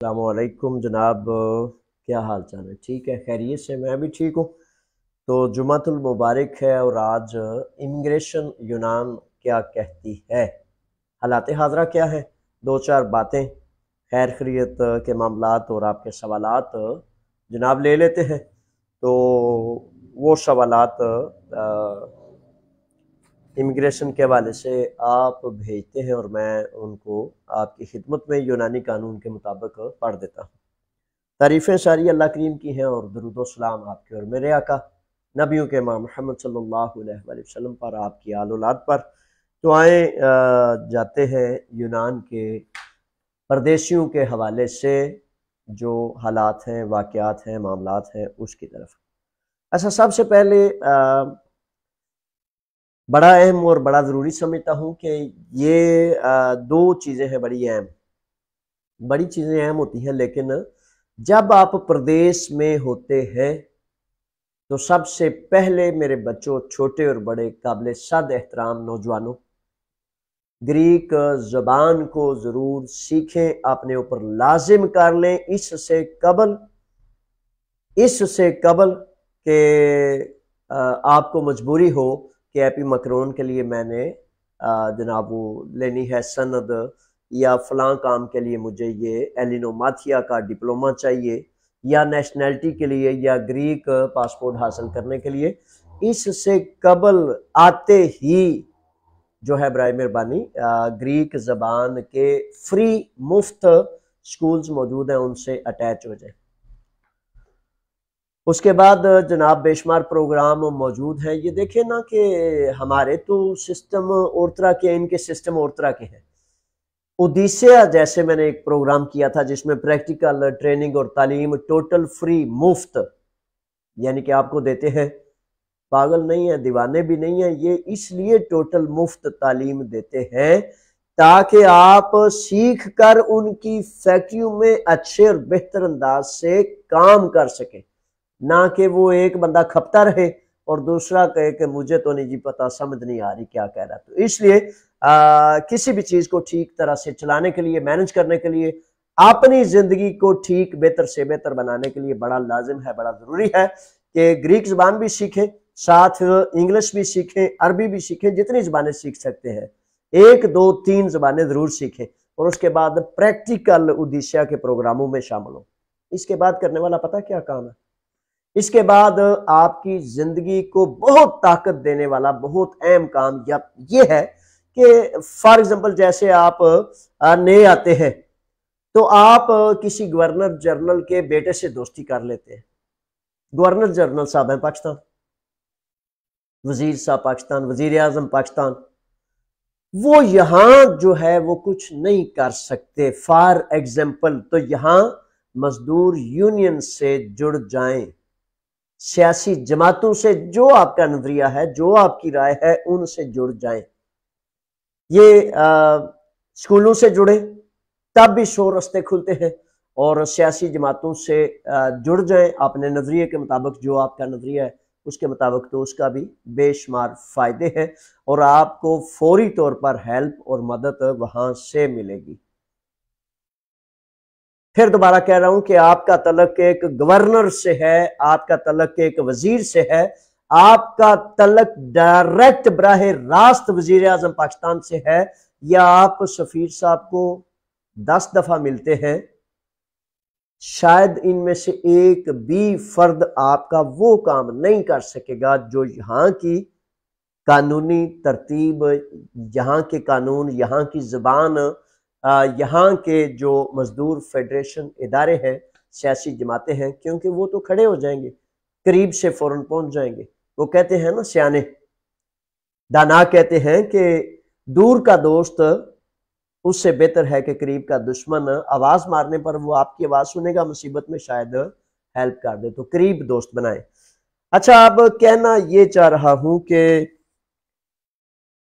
السلام علیکم جناب، کیا حال چال ہے؟ ٹھیک ہے، خیریت سے؟ میں بھی ٹھیک ہوں۔ تو جمعۃ المبارک ہے اور آج امیگریشن یونان کیا کہتی ہے، حالات حاضرہ کیا ہے، دو چار باتیں خیر خیریت کے معاملات اور آپ کے سوالات جناب لے لیتے ہیں۔ تو وہ سوالات امیگریشن کے حوالے سے آپ بھیجتے ہیں اور میں ان کو آپ کی خدمت میں یونانی قانون کے مطابق پڑھ دیتا ہوں۔ تعریفیں ساری اللہ کریم کی ہیں اور درود و سلام آپ کے اور میرے آقا نبیوں کے امام محمد صلی اللہ علیہ وآلہ وسلم پر، آپ کی آل اولاد پر۔ تو آئیں جاتے ہیں یونان کے پردیسیوں کے حوالے سے جو حالات ہیں، واقعات ہیں، معاملات ہیں، اس کی طرف۔ اچھا، سب سے پہلے بڑا اہم اور بڑا ضروری سمجھتا ہوں کہ یہ دو چیزیں ہیں بڑی چیزیں اہم ہوتی ہیں، لیکن جب آپ پردیس میں ہوتے ہیں تو سب سے پہلے میرے بچوں، چھوٹے اور بڑے، قابل صد احترام نوجوانوں، گریک زبان کو ضرور سیکھیں، اپنے اوپر لازم کر لیں اس سے قبل کہ آپ کو مجبوری ہو کہ ایپی مکرون کے لیے میں نے جناب وہ لینی ہے سند، یا فلاں کام کے لیے مجھے یہ ایلینوماتھیا کا ڈپلومہ چاہیے، یا نیشنلٹی کے لیے، یا گریک پاسپورٹ حاصل کرنے کے لیے۔ اس سے قبل آتے ہی جو ہے برائے مہربانی گریک زبان کے فری مفت سکولز موجود ہیں، ان سے اٹیچ ہو جائیں۔ اس کے بعد جناب بے شمار پروگرام موجود ہیں۔ یہ دیکھیں نا کہ ہمارے تو سسٹم اور طرح کے، ان کے سسٹم اور طرح کے ہیں۔ اودیسیا جیسے میں نے ایک پروگرام کیا تھا جس میں پریکٹیکل ٹریننگ اور تعلیم ٹوٹل فری مفت، یعنی کہ آپ کو دیتے ہیں، پاگل نہیں ہیں، دیوانے بھی نہیں ہیں، یہ اس لیے ٹوٹل مفت تعلیم دیتے ہیں تاکہ آپ سیکھ کر ان کی فیکٹریوں میں اچھے اور بہتر انداز سے کام کر سکیں، نہ کہ وہ ایک بندہ کھپتا رہے اور دوسرا کہے کہ مجھے تو نہیں جی پتا، سمجھ نہیں آ رہی کیا کہہ رہا۔ تو اس لیے کسی بھی چیز کو ٹھیک طرح سے چلانے کے لیے، مینج کرنے کے لیے، اپنی زندگی کو ٹھیک بہتر سے بہتر بنانے کے لیے بڑا لازم ہے، بڑا ضروری ہے کہ گریک زبان بھی سیکھیں، ساتھ انگلش بھی سیکھیں، عربی بھی سیکھیں، جتنی زبانیں سیکھ سکتے ہیں، ایک دو تین زبانیں ضرور سیکھیں، اور اس کے بعد پریکٹیکل اودیسیا کے پروگراموں میں شامل ہوں۔ اس کے بعد کرنے والا پتہ کیا کام ہے؟ اس کے بعد آپ کی زندگی کو بہت طاقت دینے والا بہت اہم کام یہ ہے کہ فار ایگزامپل جیسے آپ نئے آتے ہیں تو آپ کسی گورنر جنرل کے بیٹے سے دوستی کر لیتے ہیں۔ گورنر جنرل صاحب ہیں پاکستان، وزیر صاحب پاکستان، وزیر اعظم پاکستان، وہ یہاں جو ہے وہ کچھ نہیں کر سکتے۔ فار ایگزامپل تو یہاں مزدور یونین سے جڑ جائیں، سیاسی جماعتوں سے، جو آپ کا نظریہ ہے، جو آپ کی رائے ہے، ان سے جڑ جائیں۔ یہ سکولوں سے جڑیں تب بھی 100 رستے کھلتے ہیں، اور سیاسی جماعتوں سے جڑ جائیں اپنے نظریے کے مطابق، جو آپ کا نظریہ ہے اس کے مطابق، تو اس کا بھی بے شمار فائدے ہیں اور آپ کو فوری طور پر ہیلپ اور مدد وہاں سے ملے گی۔ پھر دوبارہ کہہ رہا ہوں کہ آپ کا تعلق ایک گورنر سے ہے، آپ کا تعلق ایک وزیر سے ہے، آپ کا تعلق ڈائریکٹ براہ راست وزیر اعظم پاکستان سے ہے، یا آپ سفیر صاحب کو 10 دفعہ ملتے ہیں، شاید ان میں سے ایک بھی فرد آپ کا وہ کام نہیں کر سکے گا جو یہاں کی قانونی ترتیب، یہاں کے قانون، یہاں کی زبان، یہاں کے جو مزدور فیڈریشن ادارے ہیں، سیاسی جماعتیں ہیں، کیونکہ وہ تو کھڑے ہو جائیں گے، قریب سے فوراً پہنچ جائیں گے۔ وہ کہتے ہیں نا، سیانے دانا کہتے ہیں کہ دور کا دوست اس سے بہتر ہے کہ قریب کا دشمن، آواز مارنے پر وہ آپ کی آواز سنے گا، مصیبت میں شاید ہیلپ کر دے، تو قریب دوست بنائیں۔ اچھا، اب کہنا یہ چاہ رہا ہوں کہ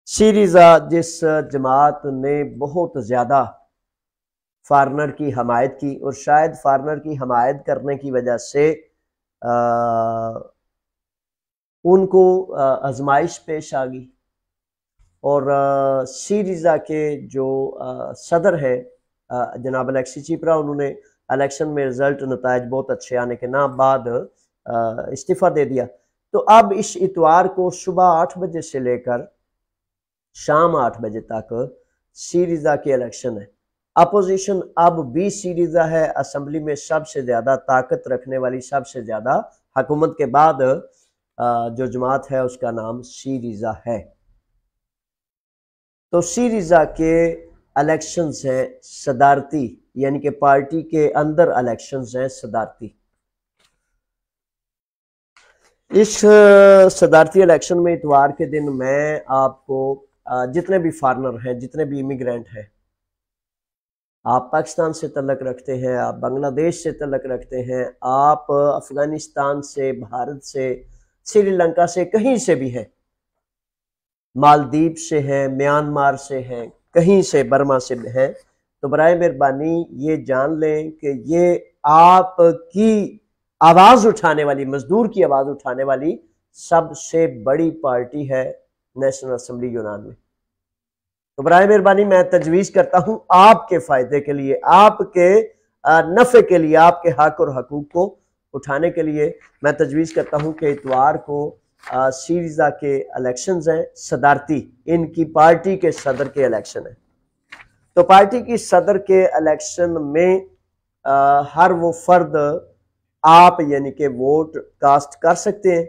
سیریزا جس جماعت نے بہت زیادہ فارنر کی حمایت کی، اور شاید فارنر کی حمایت کرنے کی وجہ سے ان کو آزمائش پیش آ گئی، اور سیریزا کے جو صدر ہے جناب الیکسی چیپرا، انہوں نے الیکشن میں رزلٹ نتائج بہت اچھے آنے کے بعد استعفیٰ دے دیا۔ تو اب اس اتوار کو صبح 8 بجے سے لے کر شام 8 بجے تک سیریزا کے الیکشن ہے۔ اپوزیشن اب 20 سیریزا ہے، اسمبلی میں سب سے زیادہ طاقت رکھنے والی، سب سے زیادہ حکومت کے بعد جو جماعت ہے اس کا نام سیریزا ہے۔ تو سیریزا کے الیکشنز ہیں صدارتی، یعنی کہ پارٹی کے اندر الیکشنز ہیں صدارتی۔ اس صدارتی الیکشن میں اتوار کے دن میں آپ کو جتنے بھی فارنر ہیں، جتنے بھی امیگرینٹ ہیں، آپ پاکستان سے تعلق رکھتے ہیں، آپ بنگلہ دیش سے تعلق رکھتے ہیں، آپ افغانستان سے، بھارت سے، سری لنکا سے، کہیں سے بھی ہیں، مالدیپ سے ہیں، میانمار سے ہیں، کہیں سے، برما سے ہیں، تو برائے مہربانی یہ جان لیں کہ یہ آپ کی آواز اٹھانے والی، مزدور کی آواز اٹھانے والی سب سے بڑی پارٹی ہے نیشنل اسمبلی یونان میں۔ تو برائے مہربانی میں تجویز کرتا ہوں آپ کے فائدے کے لیے، آپ کے نفع کے لیے، آپ کے حق اور حقوق کو اٹھانے کے لیے میں تجویز کرتا ہوں کہ اتوار کو سیریزا کے الیکشنز ہیں صدارتی، ان کی پارٹی کے صدر کے الیکشن ہیں۔ تو پارٹی کی صدر کے الیکشن میں ہر وہ فرد آپ یعنی کہ ووٹ کاسٹ کر سکتے ہیں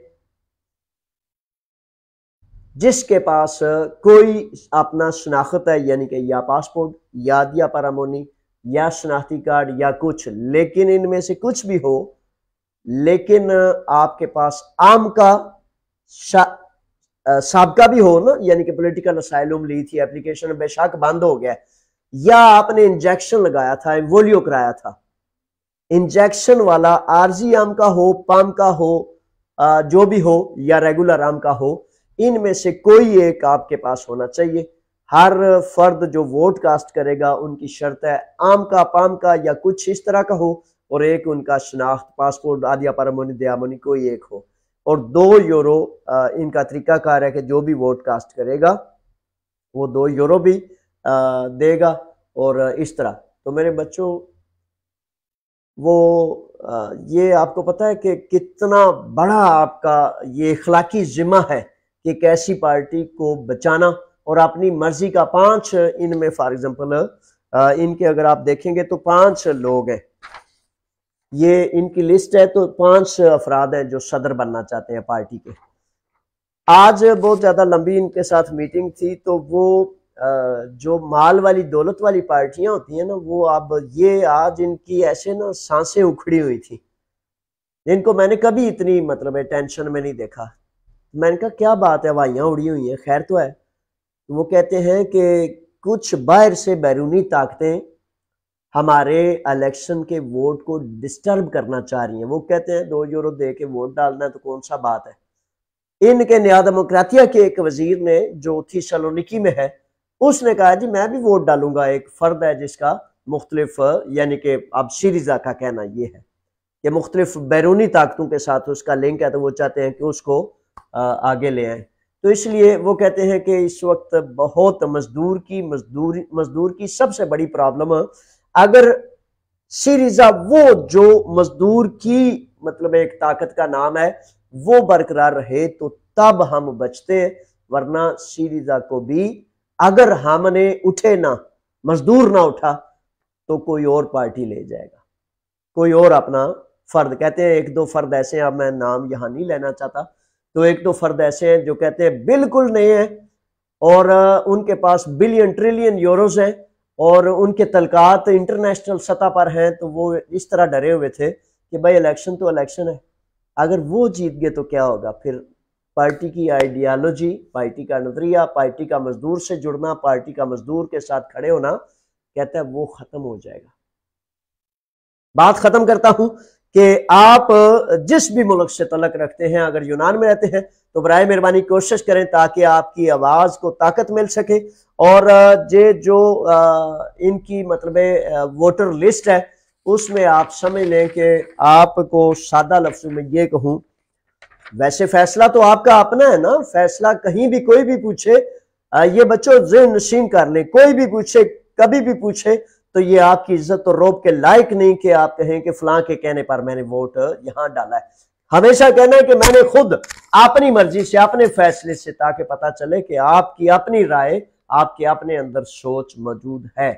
جس کے پاس کوئی اپنا شناخت ہے، یعنی کہ یا پاسپورٹ یا دیا پرامونی یا شناختی کارڈ یا کچھ، لیکن ان میں سے کچھ بھی ہو، لیکن آپ کے پاس عام کا سابقہ بھی ہو نا، یعنی کہ پولیٹیکل اسائلم لی تھی، اپلیکیشن بے شک بند ہو گیا، یا آپ نے انجیکشن لگایا تھا، ایمولیو کرایا تھا، انجیکشن والا عارضی عام کا ہو، پام کا ہو، جو بھی ہو، یا ریگولر عام کا ہو، ان میں سے کوئی ایک آپ کے پاس ہونا چاہیے۔ ہر فرد جو ووٹ کاسٹ کرے گا ان کی شرط ہے عام کا، پام کا یا کچھ اس طرح کا ہو، اور ایک ان کا شناخت، پاسپورٹ، آدیا پرامونی، دیامونی کوئی ایک ہو، اور 2 یورو ان کا طریقہ کار ہے کہ جو بھی ووٹ کاسٹ کرے گا وہ 2 یورو بھی دے گا، اور اس طرح۔ تو میرے بچوں، وہ یہ آپ کو پتہ ہے کہ کتنا بڑا آپ کا یہ اخلاقی ذمہ ہے کہ ایک ایسی پارٹی کو بچانا، اور اپنی مرضی کا 5 ان میں فار ایگزامپل ان کے اگر آپ دیکھیں گے تو 5 لوگ ہیں، یہ ان کی لسٹ ہے، تو 5 افراد ہیں جو صدر بننا چاہتے ہیں پارٹی کے۔ آج بہت زیادہ لمبی ان کے ساتھ میٹنگ تھی، تو وہ جو مال والی، دولت والی پارٹیاں ہوتی ہیں نا، وہ اب یہ آج ان کی ایسے نا سانسیں اکھڑی ہوئی تھی، ان کو میں نے کبھی اتنی مطلب ٹینشن میں نہیں دیکھا۔ میں نے کہا کیا بات ہے، ہوائیاں اڑی ہوئی ہیں، خیر تو ہے؟ وہ کہتے ہیں کہ کچھ باہر سے بیرونی طاقتیں ہمارے الیکشن کے ووٹ کو ڈسٹرب کرنا چاہ رہی ہیں۔ وہ کہتے ہیں 2 یورو دے کے ووٹ ڈالنا ہے تو کون سا بات ہے۔ ان کے نیا ڈیموکراتیہ کے ایک وزیر نے جو تھیسالونیکی میں ہے، اس نے کہا جی میں بھی ووٹ ڈالوں گا۔ ایک فرد ہے جس کا مختلف، یعنی کہ اب سیریزا کا کہنا یہ ہے کہ مختلف بیرونی طاقتوں کے ساتھ اس کا لنک ہے، تو وہ چاہتے ہیں کہ اس کو آگے لے آئیں۔ تو اس لیے وہ کہتے ہیں کہ اس وقت بہت مزدور کی سب سے بڑی پرابلم، اگر سیریزا وہ جو مزدور کی مطلب ایک طاقت کا نام ہے وہ برقرار رہے تو تب ہم بچتے، ورنہ سیریزا کو بھی اگر ہم نے اٹھے نہ، مزدور نہ اٹھا، تو کوئی اور پارٹی لے جائے گا، کوئی اور اپنا فرد۔ کہتے ہیں 1-2 فرد ایسے ہیں، اب میں نام یہاں نہیں لینا چاہتا، تو 1-2 فرد ایسے ہیں جو کہتے ہیں بالکل نہیں ہیں، اور ان کے پاس بلین ٹریلین یوروز ہیں، اور ان کے تعلقات انٹرنیشنل سطح پر ہیں، تو وہ اس طرح ڈرے ہوئے تھے کہ بھائی الیکشن تو الیکشن ہے، اگر وہ جیت گئے تو کیا ہوگا؟ پھر پارٹی کی آئیڈیالوجی، پارٹی کا نظریہ، پارٹی کا مزدور سے جڑنا، پارٹی کا مزدور کے ساتھ کھڑے ہونا، کہتا ہے وہ ختم ہو جائے گا۔ بات ختم کرتا ہوں کہ آپ جس بھی ملک سے تعلق رکھتے ہیں، اگر یونان میں رہتے ہیں تو برائے مہربانی کوشش کریں تاکہ آپ کی آواز کو طاقت مل سکے، اور جو ان کی مطلب ووٹر لسٹ ہے اس میں آپ سمجھ لیں کہ آپ کو سادہ لفظوں میں یہ کہوں، ویسے فیصلہ تو آپ کا اپنا ہے نا، فیصلہ کہیں بھی کوئی بھی پوچھے، یہ بچوں ذہن نشین کر لیں، کوئی بھی پوچھے، کبھی بھی پوچھے تو یہ آپ کی عزت اور روب کے لائق نہیں کہ آپ کہیں کہ فلاں کے کہنے پر میں نے ووٹ یہاں ڈالا ہے۔ ہمیشہ کہنا ہے کہ میں نے خود اپنی مرضی سے، اپنے فیصلے سے، تاکہ پتہ چلے کہ آپ کی اپنی رائے، آپ کے اپنے اندر سوچ موجود ہے،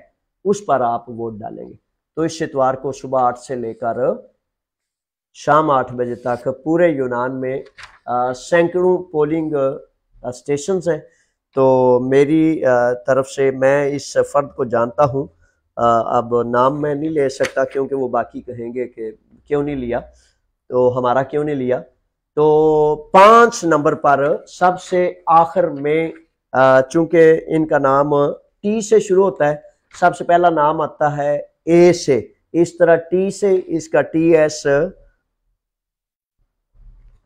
اس پر آپ ووٹ ڈالیں گے۔ تو اس اتوار کو صبح 8 سے لے کر شام 8 بجے تک پورے یونان میں سینکڑوں پولنگ اسٹیشنز ہیں۔ تو میری طرف سے میں اس فرد کو جانتا ہوں، اب نام میں نہیں لے سکتا کیونکہ وہ باقی کہیں گے کہ کیوں نہیں لیا، تو ہمارا کیوں نہیں لیا۔ تو 5 نمبر پر سب سے آخر میں، چونکہ ان کا نام ٹی سے شروع ہوتا ہے، سب سے پہلا نام آتا ہے اے سے، اس طرح ٹی سے اس کا ٹی ایس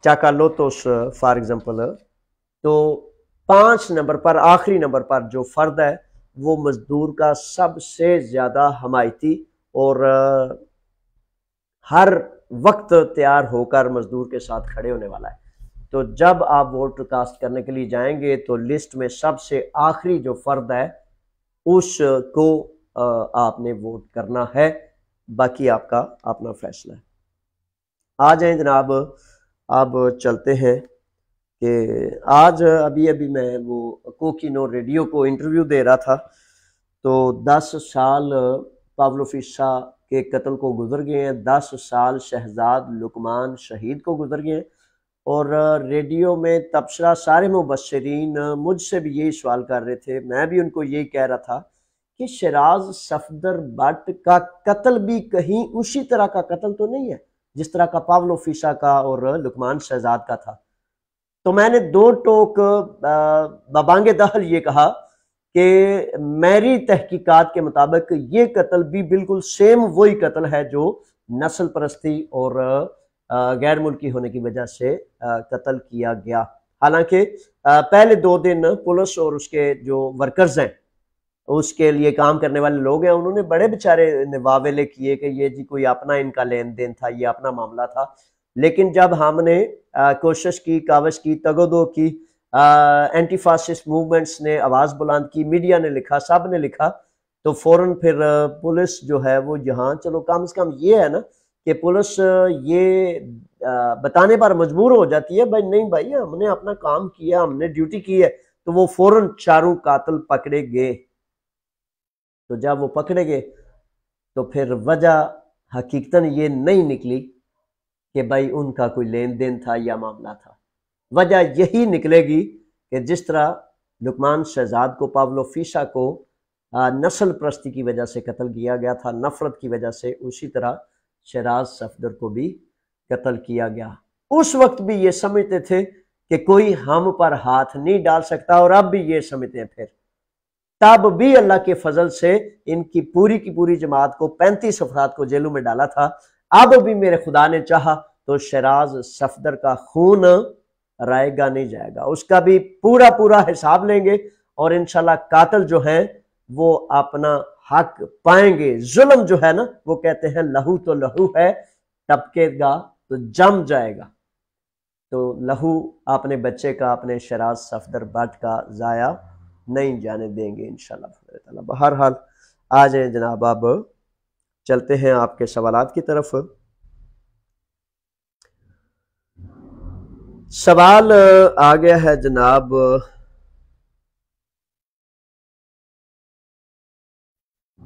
چاکالوتوس فار ایگزامپل۔ تو 5 نمبر پر، آخری نمبر پر جو فرد ہے وہ مزدور کا سب سے زیادہ حمایتی اور ہر وقت تیار ہو کر مزدور کے ساتھ کھڑے ہونے والا ہے۔ تو جب آپ ووٹ کاسٹ کرنے کے لیے جائیں گے تو لسٹ میں سب سے آخری جو فرد ہے اس کو آپ نے ووٹ کرنا ہے، باقی آپ کا اپنا فیصلہ ہے۔ آ جائیں جناب، اب چلتے ہیں کہ آج ابھی میں وہ کوکینو ریڈیو کو انٹرویو دے رہا تھا، تو 10 سال پاولو فیسا کے قتل کو گزر گئے ہیں، 10 سال شہزاد لقمان شہید کو گزر گئے ہیں، اور ریڈیو میں تبصرہ سارے مبصرین مجھ سے بھی یہی سوال کر رہے تھے، میں بھی ان کو یہی کہہ رہا تھا کہ شیراز صفدر بٹ کا قتل بھی کہیں اسی طرح کا قتل تو نہیں ہے جس طرح کا پاولو فیسا کا اور لقمان شہزاد کا تھا۔ تو میں نے 2 ٹوک ببانگ دہل یہ کہا کہ میری تحقیقات کے مطابق یہ قتل بھی بالکل سیم وہی قتل ہے جو نسل پرستی اور غیر ملکی ہونے کی وجہ سے قتل کیا گیا۔ حالانکہ پہلے 2 دن پولیس اور اس کے جو ورکرز ہیں، اس کے لیے کام کرنے والے لوگ ہیں، انہوں نے بڑے بیچارے واویلے کیے کہ یہ جی کوئی اپنا ان کا لین دین تھا، یہ اپنا معاملہ تھا۔ لیکن جب ہم نے کوشش کی، کاوش کی، تگودو کی، اینٹی فاسسٹ موومنٹس نے آواز بلند کی، میڈیا نے لکھا، سب نے لکھا، تو فوراً پھر پولیس جو ہے وہ یہاں، چلو کم سے کم یہ ہے نا کہ پولیس یہ بتانے پر مجبور ہو جاتی ہے بھائی نہیں بھائی ہم نے اپنا کام کیا، ہم نے ڈیوٹی کی ہے، تو وہ فوراً چاروں قاتل پکڑے گئے۔ تو جب وہ پکڑے گئے تو پھر وجہ حقیقتاً یہ نہیں نکلی کہ بھائی ان کا کوئی لین دین تھا یا معاملہ تھا۔ وجہ یہی نکلے گی کہ جس طرح لقمان شہزاد کو، پاولو فیسا کو نسل پرستی کی وجہ سے قتل کیا گیا تھا، نفرت کی وجہ سے، اسی طرح شیراز صفدر کو بھی قتل کیا گیا۔ اس وقت بھی یہ سمجھتے تھے کہ کوئی ہم پر ہاتھ نہیں ڈال سکتا، اور اب بھی یہ سمجھتے ہیں۔ پھر تب بھی اللہ کے فضل سے ان کی پوری جماعت کو 35 افراد کو جیلوں میں ڈالا تھا۔ اب بھی میرے خدا نے چاہا تو شیراز صفدر کا خون رائے گا نہیں جائے گا، اس کا بھی پورا حساب لیں گے، اور انشاءاللہ قاتل جو ہیں وہ اپنا حق پائیں گے۔ ظلم جو ہے نا، وہ کہتے ہیں لہو تو لہو ہے، ٹپکے گا تو جم جائے گا۔ تو لہو اپنے بچے کا، اپنے شیراز صفدر بٹ کا ضائع نہیں جانے دیں گے انشاءاللہ۔ بہرحال آ جائیں جناب، اب چلتے ہیں آپ کے سوالات کی طرف۔ سوال آ گیا ہے جناب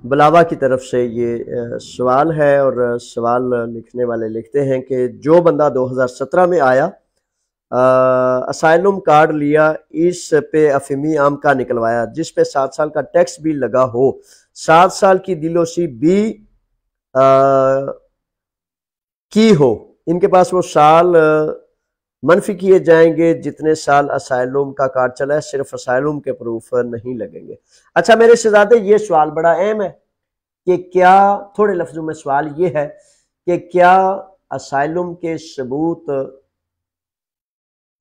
بلاوا کی طرف سے، یہ سوال ہے، اور سوال لکھنے والے لکھتے ہیں کہ جو بندہ 2017 میں آیا، اسائلم کارڈ لیا، اس پہ افیمی عام کا نکلوایا، جس پہ 7 سال کا ٹیکس بھی لگا ہو، 7 سال کی دلوسی بھی کی ہو، ان کے پاس وہ سال منفی کیے جائیں گے جتنے سال اسائلم کا کارڈ چلا ہے، صرف اسائلم کے پروف نہیں لگیں گے۔ اچھا میرے شہزادے، یہ سوال بڑا اہم ہے کہ کیا، تھوڑے لفظوں میں سوال یہ ہے کہ کیا اسائلم کے ثبوت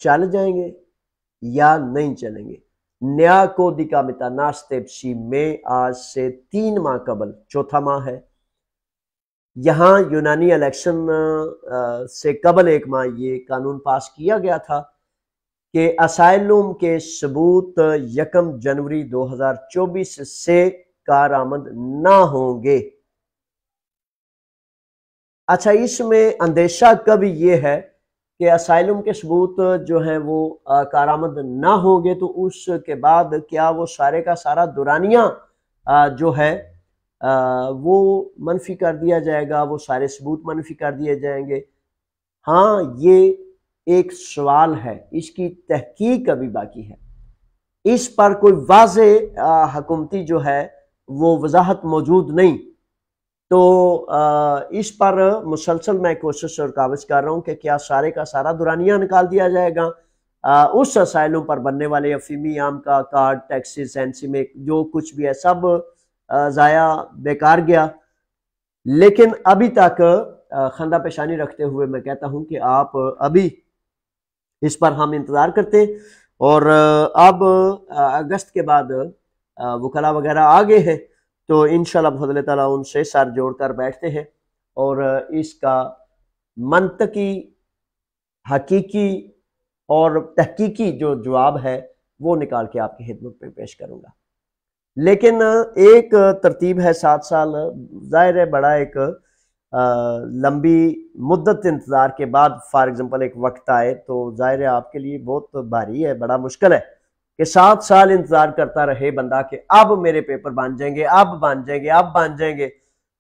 چل جائیں گے یا نہیں چلیں گے؟ نیا کودیکا میتاناستیپسی میں آج سے 3 ماہ قبل، 4تھا ماہ ہے، یہاں یونانی الیکشن سے قبل 1 ماہ یہ قانون پاس کیا گیا تھا کہ اسائلم کے ثبوت 1 جنوری 2024 سے کارآمد نہ ہوں گے۔ اچھا، اس میں اندیشہ کبھی یہ ہے کہ اسائلم کے ثبوت جو ہیں وہ کارآمد نہ ہوں گے تو اس کے بعد کیا وہ سارے کا سارا دورانیہ جو ہے وہ منفی کر دیا جائے گا، وہ سارے ثبوت منفی کر دیے جائیں گے؟ ہاں، یہ ایک سوال ہے، اس کی تحقیق ابھی باقی ہے، اس پر کوئی واضح حکومتی جو ہے وہ وضاحت موجود نہیں، تو اس پر مسلسل میں کوشش اور کاوش کر رہا ہوں کہ کیا سارے کا سارا دورانیہ نکال دیا جائے گا، اس اسائلم پر بننے والے افیمی عام کا کارڈ، ٹیکسز، سینسی میں جو کچھ بھی ہے سب ضائع بیکار گیا۔ لیکن ابھی تک خندہ پیشانی رکھتے ہوئے میں کہتا ہوں کہ آپ ابھی اس پر ہم انتظار کرتے ہیں، اور اب اگست کے بعد وکلاء وغیرہ آگے ہیں تو انشاءاللہ بفضل تعالیٰ ان سے سر جوڑ کر بیٹھتے ہیں اور اس کا منطقی، حقیقی اور تحقیقی جو جواب ہے وہ نکال کے آپ کی خدمت میں پیش کروں گا۔ لیکن ایک ترتیب ہے 7 سال، ظاہر ہے بڑا ایک لمبی مدت انتظار کے بعد فار ایگزامپل ایک وقت آئے تو ظاہر ہے آپ کے لیے بہت بھاری ہے، بڑا مشکل ہے کہ 7 سال انتظار کرتا رہے بندہ کہ اب میرے پیپر بن جائیں گے، اب بن جائیں گے، اب بن جائیں گے،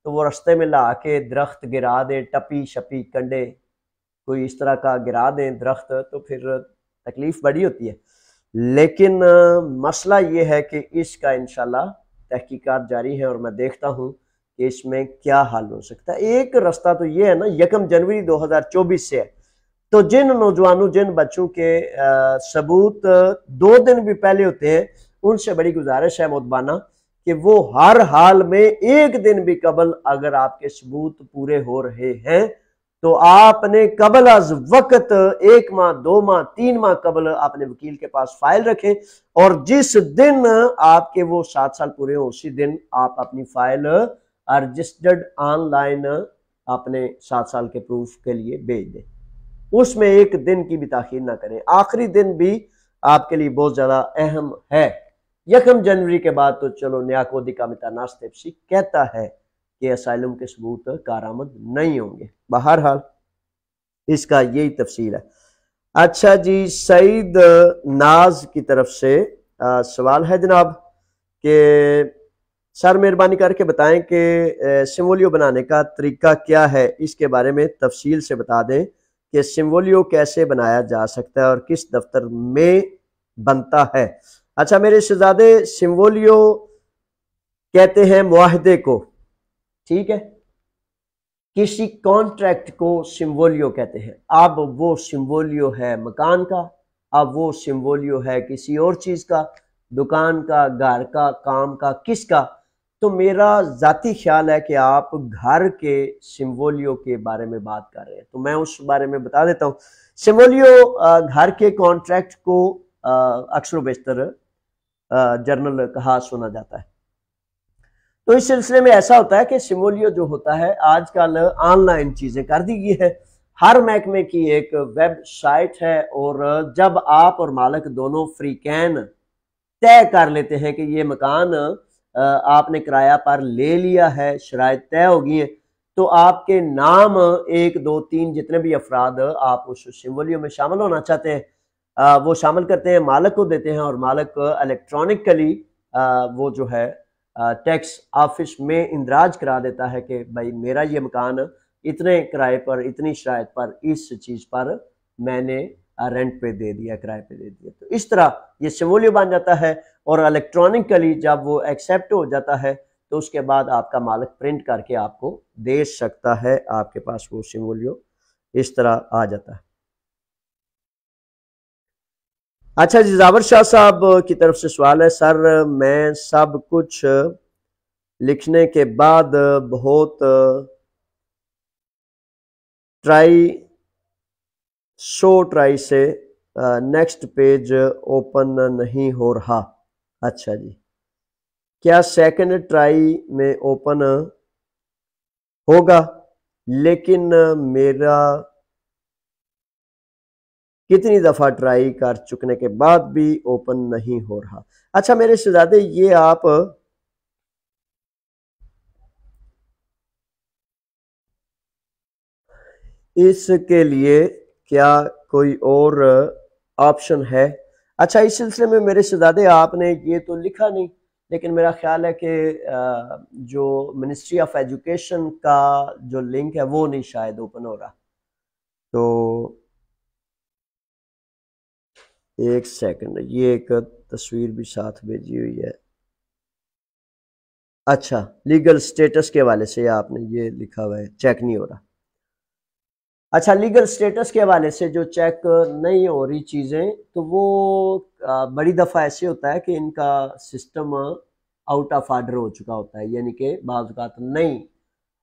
تو وہ رستے میں لا کے درخت گرا دیں، ٹپی شپی کنڈے کوئی اس طرح کا گرا دیں درخت، تو پھر تکلیف بڑی ہوتی ہے۔ لیکن مسئلہ یہ ہے کہ اس کا انشاءاللہ تحقیقات جاری ہیں اور میں دیکھتا ہوں کہ اس میں کیا حل ہو سکتا ہے۔ ایک رستہ تو یہ ہے نا، 1 جنوری 2024 سے ہے، تو جن نوجوانوں، جن بچوں کے ثبوت 2 دن بھی پہلے ہوتے ہیں، ان سے بڑی گزارش ہے مدبانہ کہ وہ ہر حال میں 1 دن بھی قبل اگر آپ کے ثبوت پورے ہو رہے ہیں تو آپ نے قبل از وقت 1 ماہ 2 ماہ 3 ماہ قبل آپ نے وکیل کے پاس فائل رکھیں، اور جس دن آپ کے وہ 7 سال پورے ہوں اسی دن آپ اپنی فائل رجسٹرڈ آن لائن اپنے 7 سال کے پروف کے لیے بھیج دیں۔ اس میں 1 دن کی بھی تاخیر نہ کریں، آخری دن بھی آپ کے لیے بہت زیادہ اہم ہے۔ 1 جنوری کے بعد تو چلو نیا کودی کا متناس تفسی کہتا ہے کہ اسائلم کے ثبوت کارآمد نہیں ہوں گے، بہرحال اس کا یہی تفصیل ہے۔ اچھا جی، سعید ناز کی طرف سے سوال ہے جناب کہ سر مہربانی کر کے بتائیں کہ سمولیو بنانے کا طریقہ کیا ہے، اس کے بارے میں تفصیل سے بتا دیں کہ سمولیو کیسے بنایا جا سکتا ہے اور کس دفتر میں بنتا ہے۔ اچھا میرے شہزادے، سمولیو کہتے ہیں معاہدے کو، ٹھیک ہے، کسی کانٹریکٹ کو سمولیو کہتے ہیں۔ اب وہ سمولیو ہے مکان کا، اب وہ سمولیو ہے کسی اور چیز کا، دکان کا، گھر کا، کام کا، کس کا، تو میرا ذاتی خیال ہے کہ آپ گھر کے سمولیو کے بارے میں بات کر رہے ہیں، تو میں اس بارے میں بتا دیتا ہوں۔ سمولیو گھر کے کانٹریکٹ کو اکثر و بیشتر جرنل کہا سنا جاتا ہے، تو اس سلسلے میں ایسا ہوتا ہے کہ سمولیو جو ہوتا ہے آج کل آن لائن چیزیں کر دی گئی ہے، ہر محکمے کی ایک ویب سائٹ ہے، اور جب آپ اور مالک دونوں فریقین طے کر لیتے ہیں کہ یہ مکان آپ نے کرایہ پر لے لیا ہے، شرائط طے ہو گئی ہیں، تو آپ کے نام 1 2 3 جتنے بھی افراد آپ اس سمولیو میں شامل ہونا چاہتے ہیں وہ شامل کرتے ہیں، مالک کو دیتے ہیں، اور مالک الیکٹرانکلی وہ جو ہے ٹیکس آفس میں اندراج کرا دیتا ہے کہ بھائی میرا یہ مکان اتنے کرائے پر، اتنی شرائط پر، اس چیز پر میں نے رینٹ پہ دے دیا، کرائے پہ دے دیا، تو اس طرح یہ سمولیو بن جاتا ہے، اور الیکٹرانکلی جب وہ ایکسیپٹ ہو جاتا ہے تو اس کے بعد آپ کا مالک پرنٹ کر کے آپ کو دے سکتا ہے، آپ کے پاس وہ سمولیو اس طرح آ جاتا ہے۔ اچھا جی، زاور شاہ صاحب کی طرف سے سوال ہے، سر میں سب کچھ لکھنے کے بعد بہت ٹرائی سے نیکسٹ پیج اوپن نہیں ہو رہا۔ اچھا جی، کیا سیکنڈ ٹرائی میں اوپن ہوگا؟ لیکن میرا کتنی دفعہ ٹرائی کر چکنے کے بعد بھی اوپن نہیں ہو رہا۔ اچھا میرے شہزادے، یہ آپ اس کے لیے کیا کوئی اور آپشن ہے؟ اچھا، اس سلسلے میں میرے شہزادے آپ نے یہ تو لکھا نہیں، لیکن میرا خیال ہے کہ جو منسٹری آف ایجوکیشن کا جو لنک ہے وہ نہیں شاید اوپن ہو رہا، تو ایک سیکنڈ، یہ ایک تصویر بھی ساتھ بھیجی ہوئی ہے۔ اچھا، لیگل سٹیٹس کے حوالے سے آپ نے یہ لکھا ہوا ہے چیک نہیں ہو رہا۔ اچھا، لیگل سٹیٹس کے حوالے سے جو چیک نہیں ہو رہی چیزیں، تو وہ بڑی دفعہ ایسے ہوتا ہے کہ ان کا سسٹم آؤٹ آف آرڈر ہو چکا ہوتا ہے، یعنی کہ بعض اوقات نہیں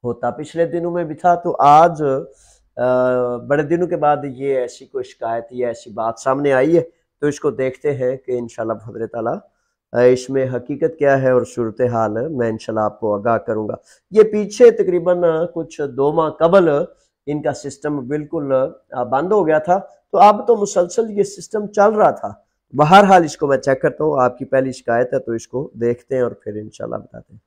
ہوتا۔ پچھلے دنوں میں بھی تھا، تو آج بڑے دنوں کے بعد یہ ایسی کوئی شکایت یا ایسی بات سامنے آئی ہے، تو اس کو دیکھتے ہیں کہ انشاءاللہ بفضل تعالیٰ اس میں حقیقت کیا ہے اور صورتحال میں انشاءاللہ آپ کو آگاہ کروں گا۔ یہ پیچھے تقریباً کچھ 2 ماہ قبل ان کا سسٹم بالکل بند ہو گیا تھا، تو اب تو مسلسل یہ سسٹم چل رہا تھا۔ بہرحال اس کو میں چیک کرتا ہوں، آپ کی پہلی شکایت ہے تو اس کو دیکھتے ہیں اور پھر انشاءاللہ بتاتے ہیں۔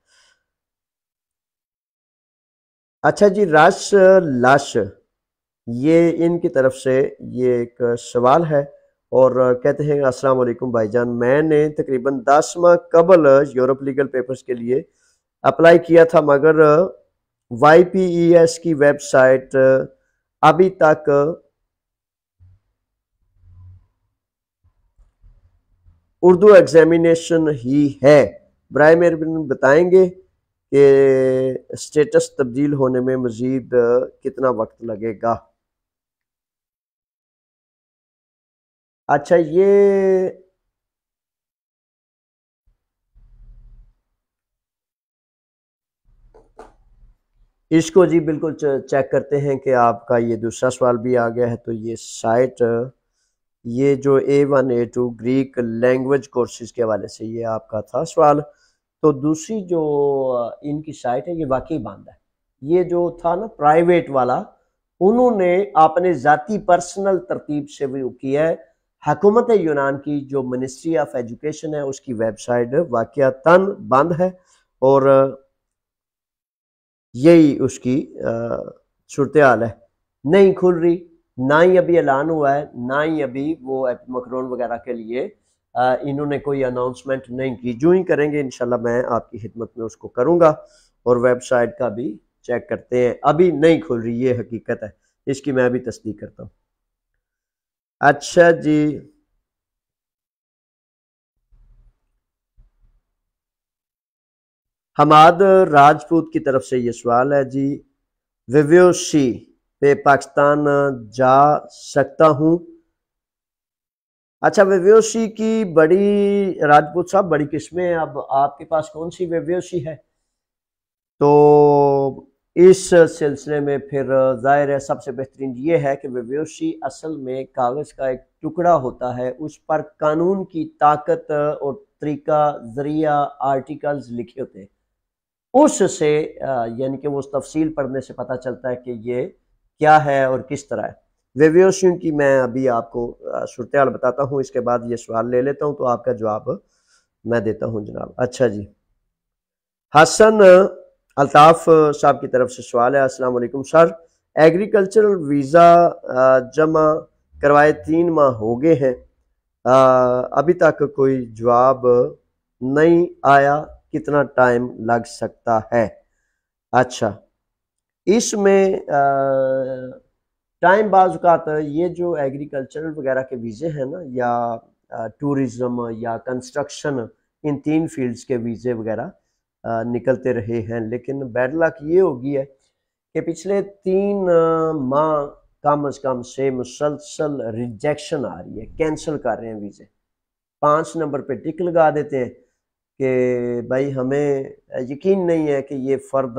اچھا جی، رش لاش، یہ ان کی طرف سے یہ ایک سوال ہے، اور کہتے ہیں السلام علیکم بھائی جان، میں نے تقریباً 10 ماہ قبل یورپ لیگل پیپرز کے لیے اپلائی کیا تھا، مگر وائی پی ای ایس کی ویب سائٹ ابھی تک اردو ایگزامینیشن ہی ہے، برائے مہربانی بتائیں گے کہ سٹیٹس تبدیل ہونے میں مزید کتنا وقت لگے گا؟ اچھا، یہ اس کو جی بالکل چیک کرتے ہیں کہ آپ کا یہ دوسرا سوال بھی آ گیا ہے، تو یہ سائٹ، یہ جو A1A2 گریک لینگویج کورسز کے حوالے سے یہ آپ کا تھا سوال، تو دوسری جو ان کی سائٹ ہے یہ واقعی بند ہے۔ یہ جو تھا نا پرائیویٹ والا، انہوں نے اپنے ذاتی پرسنل ترتیب سے وہ کیا ہے۔ حکومت یونان کی جو منسٹری آف ایجوکیشن ہے اس کی ویب سائٹ واقعتاً بند ہے، اور یہی اس کی صورتحال ہے، نہیں کھل رہی، نہ ہی ابھی اعلان ہوا ہے، نہ ہی ابھی وہ مکرون وغیرہ کے لیے انہوں نے کوئی اناؤنسمنٹ نہیں کی۔ جو ہی کریں گے انشاءاللہ میں آپ کی خدمت میں اس کو کروں گا، اور ویب سائٹ کا بھی چیک کرتے ہیں، ابھی نہیں کھل رہی، یہ حقیقت ہے، اس کی میں بھی تصدیق کرتا ہوں۔ اچھا جی، حماد راجپوت کی طرف سے یہ سوال ہے جی، ویویوشی پہ پاکستان جا سکتا ہوں؟ اچھا، ویویوشی کی بڑی، راجپوت صاحب بڑی قسمیں ہیں، اب آپ کے پاس کون سی ویویوشی ہے؟ تو اس سلسلے میں پھر ظاہر ہے سب سے بہترین یہ ہے کہ ویویوشی اصل میں کاغذ کا ایک ٹکڑا ہوتا ہے، اس پر قانون کی طاقت اور طریقہ، ذریعہ، آرٹیکلز لکھے ہوتے ہیں، اس سے یعنی کہ وہ تفصیل پڑھنے سے پتہ چلتا ہے کہ یہ کیا ہے اور کس طرح ہے۔ ویویوشن کی میں ابھی آپ کو صورتحال بتاتا ہوں، اس کے بعد یہ سوال لے لیتا ہوں تو آپ کا جواب میں دیتا ہوں جناب۔ اچھا جی، حسن الطاف صاحب کی طرف سے سوال ہے، السلام علیکم سر، ایگریکلچرل ویزا جمع کروائے 3 ماہ ہو گئے ہیں، ابھی تک کوئی جواب نہیں آیا، کتنا ٹائم لگ سکتا ہے؟ اچھا، اس میں ٹائم بعض اوقات یہ جو ایگریکلچرل وغیرہ کے ویزے ہیں نا، یا ٹورزم یا کنسٹرکشن، ان 3 فیلڈز کے ویزے وغیرہ نکلتے رہے ہیں، لیکن بیڈ لک یہ ہو گئی ہے کہ پچھلے 3 ماہ کم از کم سے مسلسل ریجیکشن آ رہی ہے، کینسل کر رہے ہیں ویزے، 5 نمبر پہ ٹک لگا دیتے ہیں کہ بھائی ہمیں یقین نہیں ہے کہ یہ فرد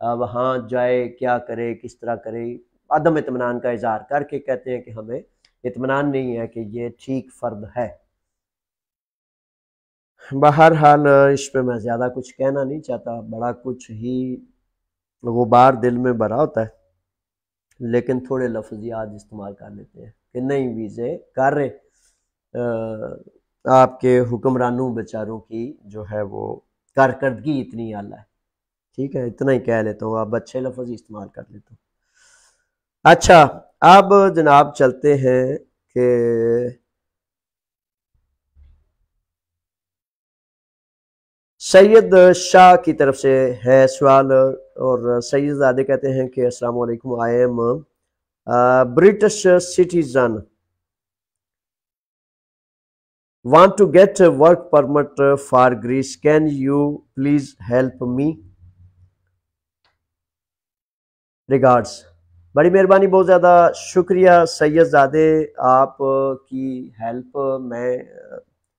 وہاں جائے، کیا کرے، کس طرح کرے، عدم اطمینان کا اظہار کر کے کہتے ہیں کہ ہمیں اطمینان نہیں ہے کہ یہ ٹھیک فرد ہے۔ بہرحال اس پہ میں زیادہ کچھ کہنا نہیں چاہتا، بڑا کچھ ہی غبار دل میں بھرا ہوتا ہے، لیکن تھوڑے لفظ آج استعمال کر لیتے ہیں کہ نہیں ویزے کر رہے، آپ کے حکمرانوں بیچاروں کی جو ہے وہ کارکردگی اتنی اعلیٰ ہے، ٹھیک ہے، اتنا ہی کہہ لیتا ہوں، آپ اچھے لفظ استعمال کر لیتا ہوں۔ اچھا اب جناب چلتے ہیں کہ سید شاہ کی طرف سے ہے سوال، اور سید زادے کہتے ہیں کہ السلام علیکم، I am British citizen want to get a work permit for Greece, can you please help me? Regards. بڑی مہربانی، بہت زیادہ شکریہ سید زادے، آپ کی ہیلپ میں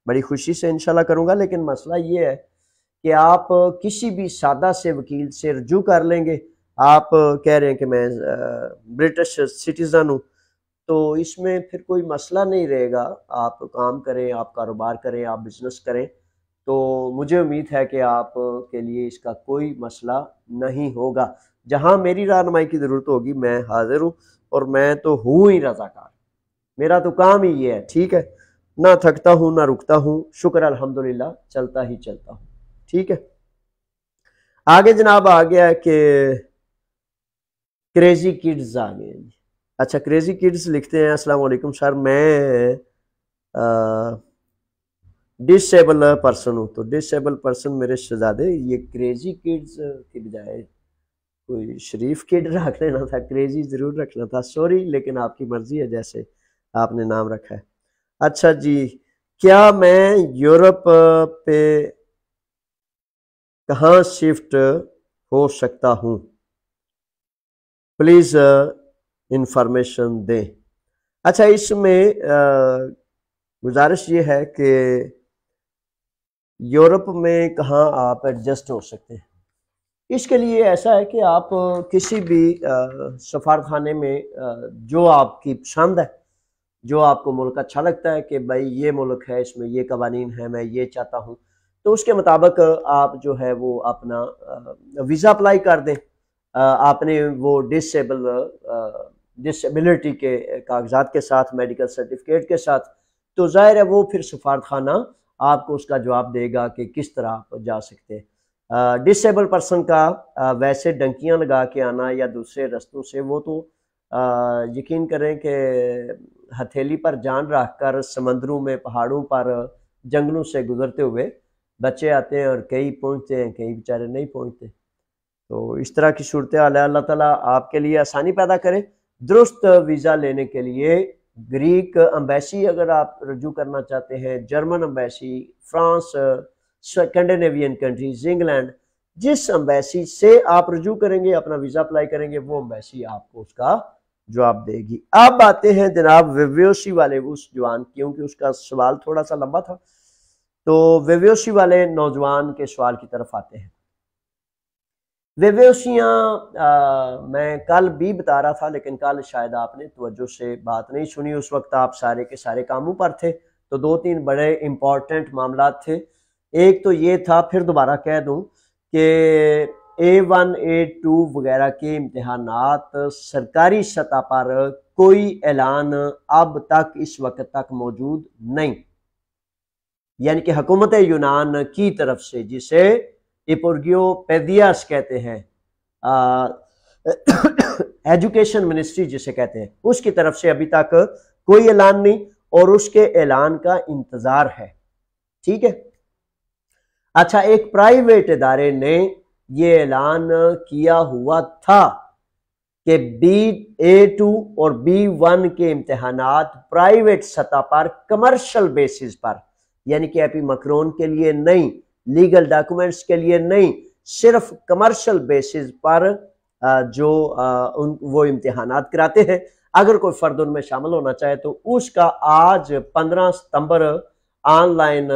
بڑی خوشی سے انشاءاللہ کروں گا، لیکن مسئلہ یہ ہے کہ آپ کسی بھی سادہ سے وکیل سے رجوع کر لیں گے. آپ کہہ رہے ہیں کہ میں برٹش سٹیزن ہوں، تو اس میں پھر کوئی مسئلہ نہیں رہے گا. آپ کام کریں، آپ کاروبار کریں، آپ بزنس کریں، تو مجھے امید ہے کہ آپ کے لیے اس کا کوئی مسئلہ نہیں ہوگا. جہاں میری رہنمائی کی ضرورت ہوگی میں حاضر ہوں، اور میں تو ہوں ہی رضاکار، میرا تو کام ہی یہ ہے. ٹھیک ہے، نہ تھکتا ہوں نہ رکتا ہوں، شکر الحمدللہ، چلتا ہی چلتا ہوں. ٹھیک ہے، آگے جناب آ گیا کہ کریزی کڈز آ گئے. اچھا، کریزی کڈز لکھتے ہیں السلام علیکم سر، میں ڈسیبل پرسن ہوں. تو ڈسیبل پرسن میرے شہزادے، یہ کریزی کڈز کی بجائے کوئی شریف کڈ رکھ لینا تھا، کریزی ضرور رکھنا تھا. سوری، لیکن آپ کی مرضی ہے جیسے آپ نے نام رکھا ہے. اچھا جی، کیا میں یورپ پہ کہاں شفٹ ہو سکتا ہوں؟ پلیز انفارمیشن دیں. اچھا، اس میں گزارش یہ ہے کہ یورپ میں کہاں آپ ایڈجسٹ ہو سکتے ہیں. اس کے لیے ایسا ہے کہ آپ کسی بھی سفارتخانے میں جو آپ کی پسند ہے، جو آپ کو ملک اچھا لگتا ہے کہ بھائی یہ ملک ہے، اس میں یہ قوانین ہیں، میں یہ چاہتا ہوں، تو اس کے مطابق آپ جو ہے وہ اپنا ویزا اپلائی کر دیں. آپ نے وہ ڈسیبلٹی کے کاغذات کے ساتھ، میڈیکل سرٹیفکیٹ کے ساتھ، تو ظاہر ہے وہ پھر سفارتخانہ آپ کو اس کا جواب دے گا کہ کس طرح آپ جا سکتے ہیں. ڈسیبل پرسن کا ویسے ڈنکیاں لگا کے آنا یا دوسرے رستوں سے، وہ تو یقین کریں کہ ہتھیلی پر جان رکھ کر سمندروں میں، پہاڑوں پر، جنگلوں سے گزرتے ہوئے بچے آتے ہیں، اور کئی پہنچتے ہیں، کئی بیچارے نہیں پہنچتے. تو اس طرح کی صورتحال ہے. اللہ تعالیٰ آپ کے لیے آسانی پیدا کرے. درست ویزا لینے کے لیے گریک امبیسی اگر آپ رجوع کرنا چاہتے ہیں، German embassy, France, Scandinavian countries, England, جس امبیسی سے آپ رجوع کریں گے، اپنا ویزا اپلائی کریں گے، وہ امبیسی آپ کو اس کا جواب دے گی. اب آتے ہیں جناب ویویوسی والے اس جوان، کیونکہ اس کا سوال تھوڑا سا لمبا تھا، تو ویویوسی والے نوجوان کے سوال کی طرف آتے ہیں. ویویوسیاں میں کل بھی بتا رہا تھا، لیکن کل شاید آپ نے توجہ سے بات نہیں سنی، اس وقت آپ سارے کے سارے کاموں پر تھے. تو دو تین بڑے امپورٹنٹ معاملات تھے. ایک تو یہ تھا، پھر دوبارہ کہہ دوں، کہ A1 A2 وغیرہ کے امتحانات سرکاری سطح پر کوئی اعلان اب تک اس وقت تک موجود نہیں، یعنی کہ حکومت یونان کی طرف سے، جسے ایپورگیو پیدیاس کہتے ہیں، ایجوکیشن منسٹری جسے کہتے ہیں، اس کی طرف سے ابھی تک کوئی اعلان نہیں، اور اس کے اعلان کا انتظار ہے. ٹھیک ہے. اچھا، ایک پرائیویٹ ادارے نے یہ اعلان کیا ہوا تھا کہ A2 اور B1 کے امتحانات پرائیویٹ سطح پر کمرشل بیسز پر، یعنی کہ ایپی مکرون کے لیے نہیں، لیگل ڈاکومنٹس کے لیے نہیں، صرف کمرشل بیسز پر جو وہ امتحانات کراتے ہیں. اگر کوئی فرد ان میں شامل ہونا چاہے تو اس کا آج 15 ستمبر آن لائن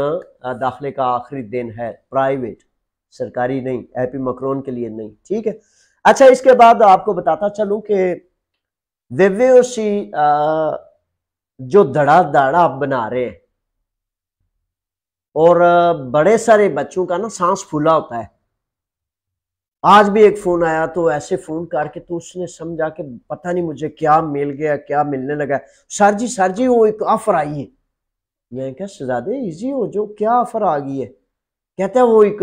داخلے کا آخری دن ہے. پرائیویٹ، سرکاری نہیں، ایپی مکرون کے لیے نہیں. ٹھیک ہے. اچھا، اس کے بعد آپ کو بتاتا چلوں کہ ویویوسی جو دڑا داڑا بنا رہے ہیں، اور بڑے سارے بچوں کا نا سانس پھولا ہوتا ہے. آج بھی ایک فون آیا، تو ایسے فون کر کے تو اس نے سمجھا کہ پتہ نہیں مجھے کیا مل گیا، کیا ملنے لگا. سر جی وہ ایک آفر آئی ہے. میں کہا شہزادے ایزی ہو جو، کیا آفر آ گئی ہے؟ کہتا ہے وہ ایک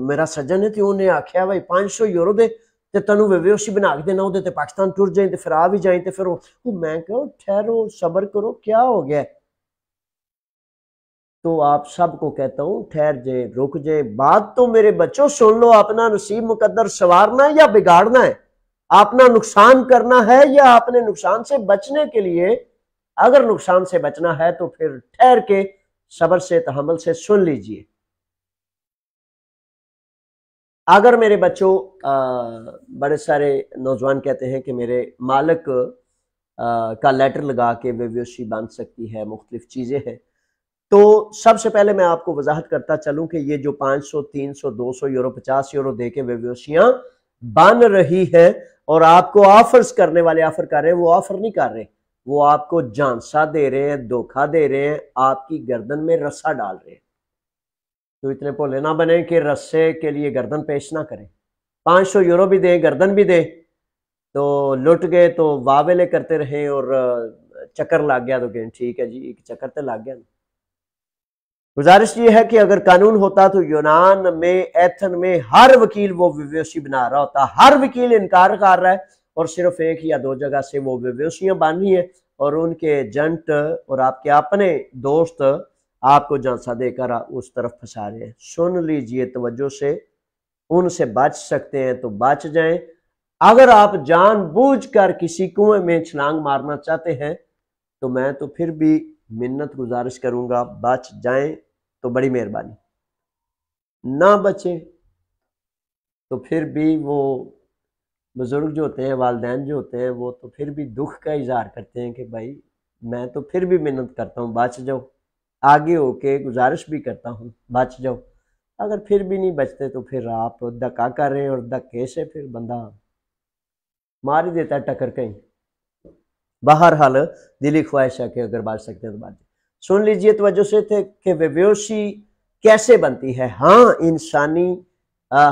میرا سجن ہے، تو انہیں آکھیا بھائی 500 یورو دے تے تنوں ویوسی بنا کے دینا تے پاکستان ٹر جائیں تے پھر آ بھی جائیں تے پھر میں کہوں ٹھہرو صبر کرو کیا ہو گیا ہے؟ تو آپ سب کو کہتا ہوں ٹھہر جائیں رک جائیں، بات تو میرے بچوں سن لو، اپنا نصیب مقدر سنوارنا ہے یا بگاڑنا ہے، اپنا نقصان کرنا ہے یا اپنے نقصان سے بچنے کے لیے، اگر نقصان سے بچنا ہے تو پھر ٹھہر کے صبر سے تحمل سے سن لیجئے۔ اگر میرے بچوں بڑے سارے نوجوان کہتے ہیں کہ میرے مالک کا لیٹر لگا کے ویوسی بن سکتی ہے، مختلف چیزیں ہیں، تو سب سے پہلے میں آپ کو وضاحت کرتا چلوں کہ یہ جو 500 300 200 یورو 50 یورو دے کے ویوسیاں بن رہی ہیں اور آپ کو آفرز کرنے والے آفر کر رہے ہیں، وہ آفر نہیں کر رہے، وہ آپ کو جھانسا دے رہے ہیں، دھوکہ دے رہے ہیں، آپ کی گردن میں رسا ڈال رہے ہیں۔ تو اتنے بھولے نہ بنے کہ رسے کے لیے گردن پیش نہ کریں۔ 500 یورو بھی دیں، گردن بھی دیں تو لٹ گئے تو واویلے کرتے رہیں اور چکر لگ گیا تو کہ ٹھیک ہے جی ایک چکر تے لگ گیا۔ گزارش یہ ہے کہ اگر قانون ہوتا تو یونان میں ایتھن میں ہر وکیل وہ ویوسی بنا رہا ہوتا، ہر وکیل انکار کر رہا ہے اور صرف ایک یا دو جگہ سے وہ ویوسیاں بن رہی ہیں اور ان کے ایجنٹ اور آپ کے اپنے دوست آپ کو جھانسا دے کر اس طرف پھنسا رہے ہیں۔ سن لیجئے توجہ سے، ان سے بچ سکتے ہیں تو بچ جائیں، اگر آپ جان بوجھ کر کسی کنویں میں چھلانگ مارنا چاہتے ہیں تو میں تو پھر بھی منت گزارش کروں گا بچ جائیں تو بڑی مہربانی، نہ بچیں تو پھر بھی وہ بزرگ جو ہوتے ہیں، والدین جو ہوتے ہیں، وہ تو پھر بھی دکھ کا اظہار کرتے ہیں کہ بھائی میں تو پھر بھی منت کرتا ہوں بچ جاؤ، آگے ہو کے گزارش بھی کرتا ہوں بچ جاؤ، اگر پھر بھی نہیں بچتے تو پھر آپ دھکا کر رہے ہیں اور دھکے سے پھر بندہ مار ہی دیتا ہے ٹکر کہیں۔ بہرحال دلی خواہش ہے کہ اگر بچ سکتے ہیں تو بچ جائیں۔ سن لیجئے توجہ سے تھے کہ ویوسی کیسے بنتی ہے۔ ہاں انسانی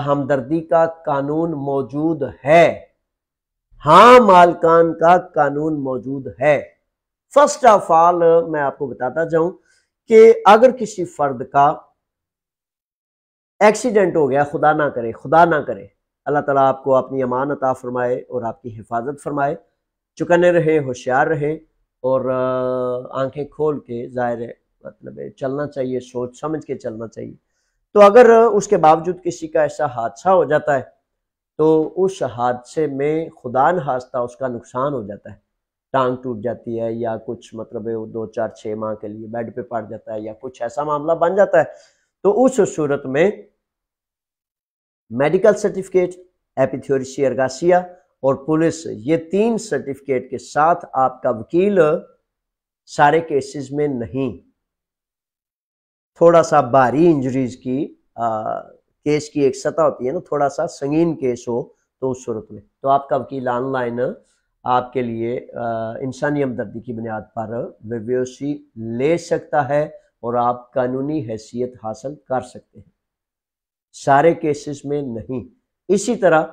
ہمدردی کا قانون موجود ہے، ہاں مالکان کا قانون موجود ہے۔ فرسٹ آف آل میں آپ کو بتاتا جاؤں کہ اگر کسی فرد کا ایکسیڈنٹ ہو گیا، خدا نہ کرے، اللہ تعالیٰ آپ کو اپنی امان عطا فرمائے اور آپ کی حفاظت فرمائے، چکنے رہے، ہوشیار رہے اور آنکھیں کھول کے ظاہر ہے مطلب چلنا چاہیے، سوچ سمجھ کے چلنا چاہیے۔ تو اگر اس کے باوجود کسی کا ایسا حادثہ ہو جاتا ہے تو اس حادثے میں خدا نخواستہ اس کا نقصان ہو جاتا ہے، ٹانگ ٹوٹ جاتی ہے یا کچھ مطلب 2 4 6 ماہ کے لیے بیڈ پہ پڑ جاتا ہے یا کچھ ایسا معاملہ بن جاتا ہے، تو اس صورت میں میڈیکل سرٹیفکیٹ، ایپیتھیوریسی ارگاسیا اور پولیس، یہ 3 سرٹیفکیٹ کے ساتھ آپ کا وکیل سارے کیسز میں نہیں، تھوڑا سا بھاری انجریز کی کیس کی ایک سطح ہوتی ہے نا، تھوڑا سا سنگین کیس ہو تو اس صورت میں تو آپ کا وکیل آن لائن آپ کے لیے انسانی ہمدردی کی بنیاد پر ویوسی لے سکتا ہے اور آپ قانونی حیثیت حاصل کر سکتے ہیں، سارے کیسز میں نہیں۔ اسی طرح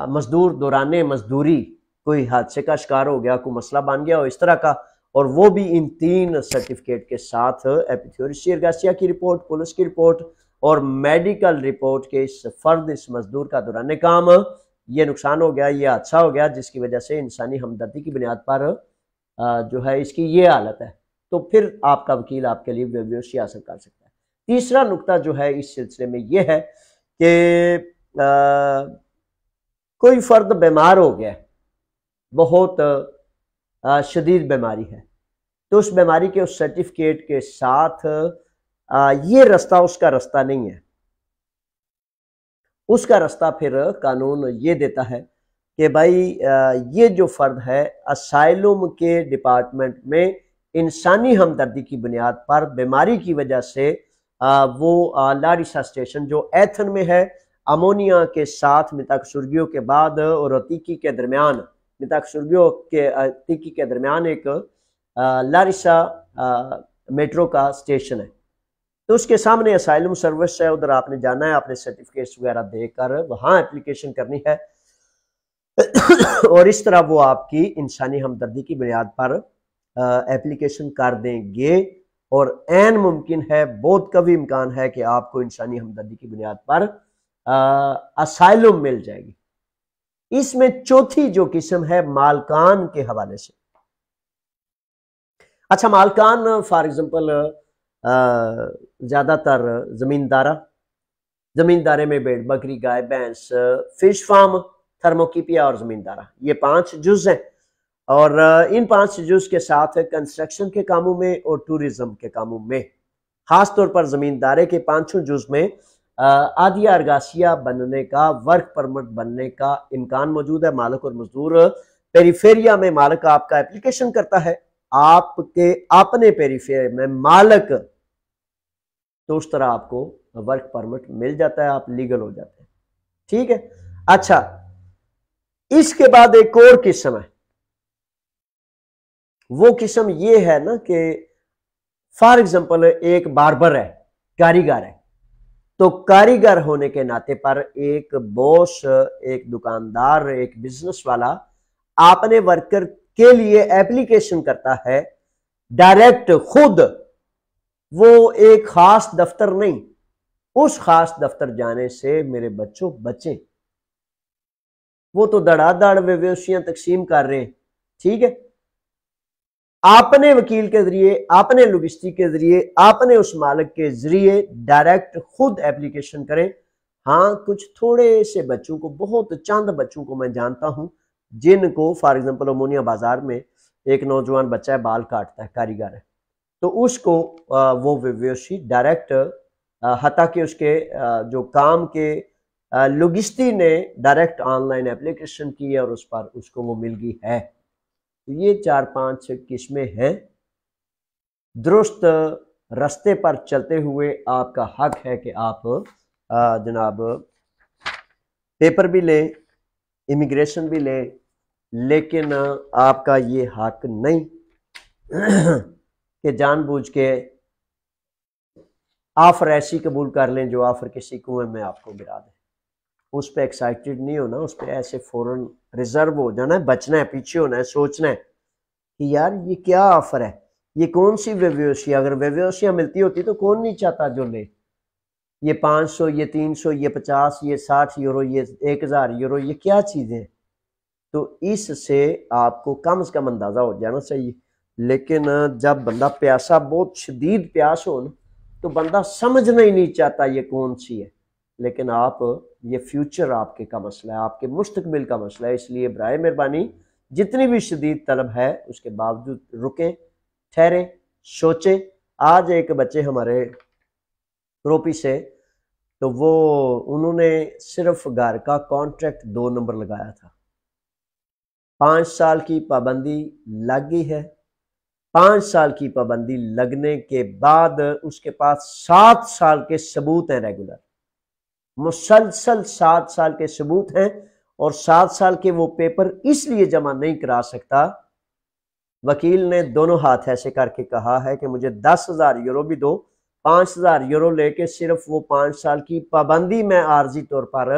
مزدور دوران مزدوری کوئی حادثے کا شکار ہو گیا، کوئی مسئلہ بن گیا ہو اس طرح کا، اور وہ بھی ان 3 سرٹیفکیٹ کے ساتھ ایپیتھیوریسی ارگاسیا کی رپورٹ، پولیس کی رپورٹ اور میڈیکل رپورٹ کے اس فرد اس مزدور کا دوران کام یہ نقصان ہو گیا، یہ حادثہ ہو گیا جس کی وجہ سے انسانی ہمدردی کی بنیاد پر جو ہے اس کی یہ حالت ہے، تو پھر آپ کا وکیل آپ کے لیے ویوسی حاصل کر سکتا ہے۔ تیسرا نقطہ جو ہے اس سلسلے میں یہ ہے کہ کوئی فرد بیمار ہو گیا، بہت شدید بیماری ہے، تو اس بیماری کے اس سرٹیفکیٹ کے ساتھ یہ رستہ اس کا رستہ نہیں ہے، اس کا رستہ پھر قانون یہ دیتا ہے کہ بھائی یہ جو فرد ہے اسائلم کے ڈپارٹمنٹ میں انسانی ہمدردی کی بنیاد پر بیماری کی وجہ سے وہ لاریسا اسٹیشن جو ایتھن میں ہے، امونیا کے ساتھ متاکسرگیو کے بعد اور اتیکی کے درمیان، متاکسرگیو کے اتیکی کے درمیان ایک لاریسا میٹرو کا اسٹیشن ہے، تو اس کے سامنے اسائلم سروس ہے، ادھر آپ نے جانا ہے، اپنے سرٹیفکیٹس وغیرہ دے کر وہاں اپلیکیشن کرنی ہے اور اس طرح وہ آپ کی انسانی ہمدردی کی بنیاد پر اپلیکیشن کر دیں گے اور عین ممکن ہے، بہت قوی امکان ہے کہ آپ کو انسانی ہمدردی کی بنیاد پر اسائلم مل جائے گی۔ اس میں چوتھی جو قسم ہے مالکان کے حوالے سے. اچھا، مالکان فار ایگزامپل زیادہ تر زمیندارے میں بیڑ بکری گائے بھینس فش فارم تھرموکیپیا اور زمیندارہ، یہ 5 جز ہیں. اور ان 5 جز کے ساتھ کنسٹرکشن کے کاموں میں اور ٹورزم کے کاموں میں، خاص طور پر زمیندارے کے 5 جز میں عادیہ ارگاسیہ بننے کا، ورک پرمٹ بننے کا امکان موجود ہے. مالک اور مزدور پیریفیریا میں مالک آپ کا اپلیکیشن کرتا ہے، آپ کے اپنے پیریفیریا میں مالک، تو اس طرح آپ کو ورک پرمٹ مل جاتا ہے، آپ لیگل ہو جاتے ہیں. ٹھیک ہے. اچھا، اس کے بعد ایک اور قسم ہے. وہ قسم یہ ہے نا کہ فار ایگزامپل ایک باربر ہے، کاریگر ہے، تو کاریگر ہونے کے ناطے پر ایک بوس، ایک دکاندار، ایک بزنس والا اپنے ورکر کے لیے ایپلیکیشن کرتا ہے ڈائریکٹ خود. وہ ایک خاص دفتر نہیں، اس خاص دفتر جانے سے میرے بچوں بچیں. وہ تو دڑا دڑ ویوسیاں تقسیم کر رہے ہیں. ٹھیک ہے. اپنے وکیل کے ذریعے، اپنے لوجسٹک کے ذریعے، اپنے اس مالک کے ذریعے ڈائریکٹ خود ایپلیکیشن کریں. ہاں، کچھ تھوڑے سے بچوں کو، بہت چند بچوں کو میں جانتا ہوں جن کو فار ایگزامپل امونیا بازار میں ایک نوجوان بچہ ہے، بال کاٹتا ہے، کاریگر ہے، تو اس کو وہ ویوسی ڈائریکٹ، حتیٰ کہ اس کے جو کام کے لوجسٹی نے ڈائریکٹ آن لائن ایپلیکیشن کی ہے اور اس پر اس کو وہ مل گئی ہے. یہ 4-5 قسمیں ہیں. درست رستے پر چلتے ہوئے آپ کا حق ہے کہ آپ جناب پیپر بھی لیں، امیگریشن بھی لیں، لیکن آپ کا یہ حق نہیں کہ جان بوجھ کے آفر ایسی قبول کر لیں جو آفر کسی کنویں میں آپ کو گرا دے. اس پہ ایکسائٹیڈ نہیں ہونا، اس پہ ایسے فوراً ریزرو ہو جانا ہے، بچنا ہے، پیچھے ہونا ہے، سوچنا ہے کہ یار یہ کیا آفر ہے، یہ کون سی ویوسیا. اگر ویوسیا ملتی ہوتی تو کون نہیں چاہتا جو لے. یہ 500، یہ 300، یہ 50، یہ 60 یورو، یہ 1000 یورو، یہ کیا چیزیں. تو اس سے آپ کو کم از کم اندازہ ہو جانا چاہیے. لیکن جب بندہ پیاسا، بہت شدید پیاس ہو نا، تو بندہ سمجھنا ہی نہیں چاہتا یہ کون سی ہے. لیکن آپ، یہ فیوچر آپ کے کا مسئلہ ہے، آپ کے مستقبل کا مسئلہ ہے. اس لیے برائے مہربانی جتنی بھی شدید طلب ہے اس کے باوجود رکیں، ٹھہریں، سوچیں. آج ایک بچے ہمارے روپی سے، تو وہ انہوں نے صرف گھر کا کانٹریکٹ 2 نمبر لگایا تھا. 5 سال کی پابندی لگ گئی ہے. 5 سال کی پابندی لگنے کے بعد اس کے پاس 7 سال کے ثبوت ہیں، ریگولر مسلسل 7 سال کے ثبوت ہیں. اور 7 سال کے وہ پیپر اس لیے جمع نہیں کرا سکتا، وکیل نے دونوں ہاتھ ایسے کر کے کہا ہے کہ مجھے 10,000 یورو بھی دو، 5,000 یورو لے کے صرف وہ 5 سال کی پابندی میں عارضی طور پر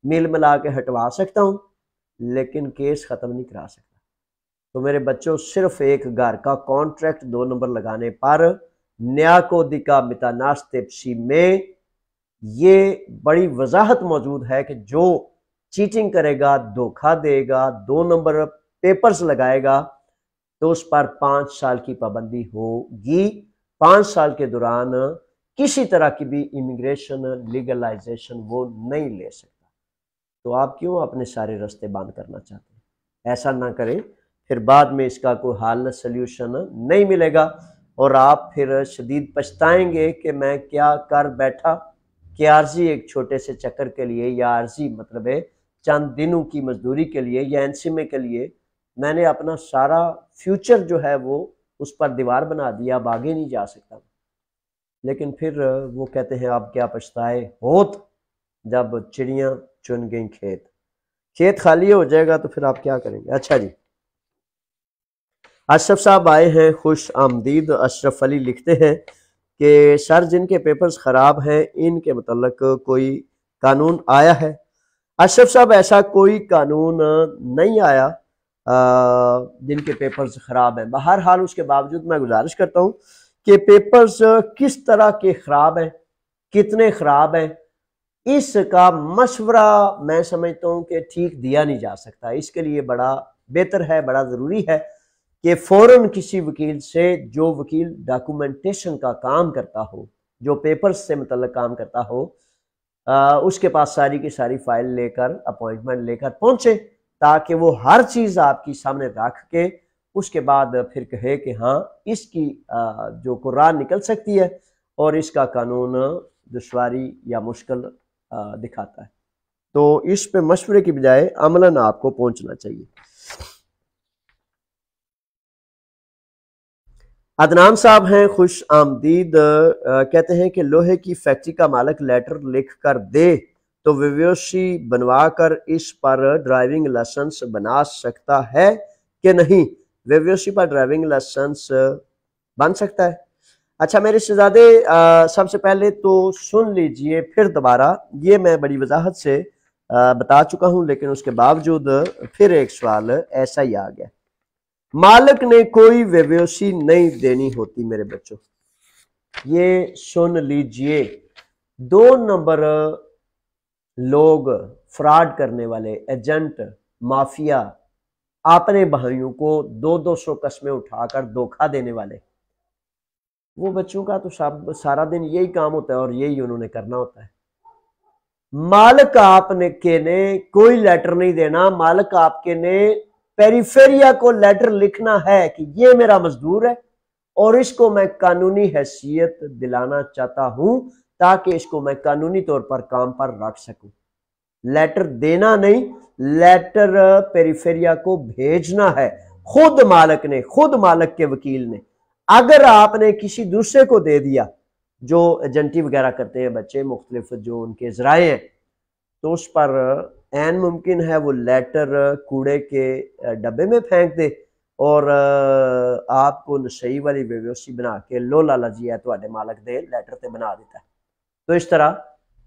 مل ملا کے ہٹوا سکتا ہوں، لیکن کیس ختم نہیں کرا سکتا. تو میرے بچوں، صرف ایک گھر کا کانٹریکٹ 2 نمبر لگانے پر نیا کودیکا میتاناستپسی میں یہ بڑی وضاحت موجود ہے کہ جو چیٹنگ کرے گا، دھوکہ دے گا، 2 نمبر پیپرز لگائے گا، تو اس پر 5 سال کی پابندی ہوگی. 5 سال کے دوران کسی طرح کی بھی امیگریشن لیگلائزیشن وہ نہیں لے سکتا. تو آپ کیوں اپنے سارے رستے بند کرنا چاہتے ہیں؟ ایسا نہ کریں، پھر بعد میں اس کا کوئی حل سلیوشن نہیں ملے گا اور آپ پھر شدید پچھتائیں گے کہ میں کیا کر بیٹھا، کہ عارضی ایک چھوٹے سے چکر کے لیے، یا عارضی مطلب ہے چند دنوں کی مزدوری کے لیے یا انسیمے کے لیے میں نے اپنا سارا فیوچر جو ہے وہ اس پر دیوار بنا دیا، اب آگے نہیں جا سکتا. لیکن پھر وہ کہتے ہیں آپ کیا پچھتائے ہوت جب چڑیاں چن گئیں کھیت خالی ہو جائے گا تو پھر آپ کیا کریں گے. اچھا جی، اشرف صاحب آئے ہیں، خوش آمدید. اشرف علی لکھتے ہیں کہ سر جن کے پیپرز خراب ہیں ان کے متعلق کوئی قانون آیا ہے؟ اشرف صاحب، ایسا کوئی قانون نہیں آیا جن کے پیپرز خراب ہیں. بہرحال اس کے باوجود میں گزارش کرتا ہوں کہ پیپرز کس طرح کے خراب ہیں، کتنے خراب ہیں، اس کا مشورہ میں سمجھتا ہوں کہ ٹھیک دیا نہیں جا سکتا. اس کے لیے بڑا بہتر ہے، بڑا ضروری ہے کہ فوراً کسی وکیل سے، جو وکیل ڈاکومنٹیشن کا کام کرتا ہو، جو پیپرز سے متعلق کام کرتا ہو، اس کے پاس ساری کی ساری فائل لے کر، اپوائنٹمنٹ لے کر پہنچے، تاکہ وہ ہر چیز آپ کی سامنے رکھ کے اس کے بعد پھر کہے کہ ہاں اس کی جو قرآن نکل سکتی ہے اور اس کا قانون دشواری یا مشکل دکھاتا ہے. تو اس پہ مشورے کی بجائے عملاً آپ کو پہنچنا چاہیے. عدنان صاحب ہیں، خوش آمدید. کہتے ہیں کہ لوہے کی فیکٹری کا مالک لیٹر لکھ کر دے تو ویوسی بنوا کر اس پر ڈرائیونگ لائسنس بنا سکتا ہے کہ نہیں؟ ویوسی پر ڈرائیونگ لائسنس بن سکتا ہے. اچھا میرے شہزادے، سب سے پہلے تو سن لیجئے پھر دوبارہ، یہ میں بڑی وضاحت سے بتا چکا ہوں، لیکن اس کے باوجود پھر ایک سوال ایسا ہی آ گیا. مالک نے کوئی ویوسی نہیں دینی ہوتی میرے بچوں، یہ سن لیجئے. 2 نمبر لوگ، فراڈ کرنے والے، ایجنٹ، مافیا، اپنے بھائیوں کو 200 قسمیں اٹھا کر دھوکہ دینے والے، وہ بچوں کا تو سارا دن یہی کام ہوتا ہے اور یہی انہوں نے کرنا ہوتا ہے. مالک آپ کے نے کوئی لیٹر نہیں دینا. مالک آپ کے نے پیریفیریا کو لیٹر لکھنا ہے کہ یہ میرا مزدور ہے اور اس کو میں قانونی حیثیت دلانا چاہتا ہوں تاکہ اس کو میں قانونی طور پر کام پر رکھ سکوں. لیٹر دینا نہیں، لیٹر پیریفیریا کو بھیجنا ہے. خود مالک نے، خود مالک کے وکیل نے. اگر آپ نے کسی دوسرے کو دے دیا، جو ایجنٹی وغیرہ کرتے ہیں بچے، مختلف جو ان کے ذرائع ہیں، تو اس پر عین ممکن ہے وہ لیٹر کوڑے کے ڈبے میں پھینک دے اور آپ کو نشئی والی ویوسی بنا کے لو لالا جی ہے تو مالک دے لیٹر تے بنا دیتا ہے. تو اس طرح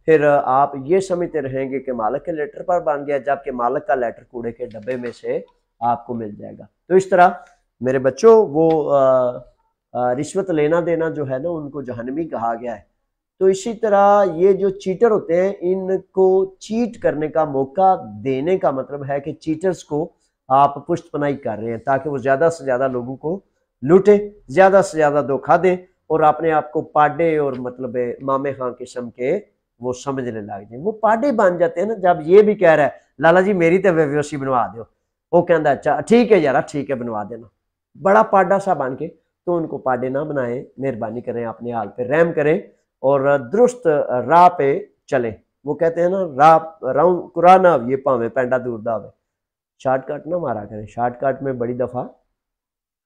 پھر آپ یہ سمجھتے رہیں گے کہ مالک کے لیٹر پر بن گیا، جبکہ مالک کا لیٹر کوڑے کے ڈبے میں سے آپ کو مل جائے گا. تو اس طرح میرے بچوں، وہ رشوت لینا دینا جو ہے نا، ان کو جہنمی کہا گیا ہے. تو اسی طرح یہ جو چیٹر ہوتے ہیں، ان کو چیٹ کرنے کا موقع دینے کا مطلب ہے کہ چیٹرز کو آپ پشت پناہی کر رہے ہیں تاکہ وہ زیادہ سے زیادہ لوگوں کو لوٹیں، زیادہ سے زیادہ دھوکہ دیں اور اپنے آپ کو پاڈے اور مطلب مامے خان قسم کے وہ سمجھنے لگ جائیں. وہ پاڈے بن جاتے ہیں نا جب یہ بھی کہہ رہا ہے لالا جی میری تو ویوسی بنوا دو، وہ کہتا ہے اچھا ٹھیک ہے یار، ٹھیک ہے بنوا دینا، بڑا پاڈا سا بن کے. تو ان کو پاڈے نہ بنائیں، مہربانی کریں، اپنے حال پہ رحم کریں اور درست راہ پہ چلیں. وہ کہتے ہیں نا راہ قرآن یہ پاویں پینڈا دور دا ہوئے. شارٹ کٹ نہ مارا کریں، شارٹ کٹ میں بڑی دفعہ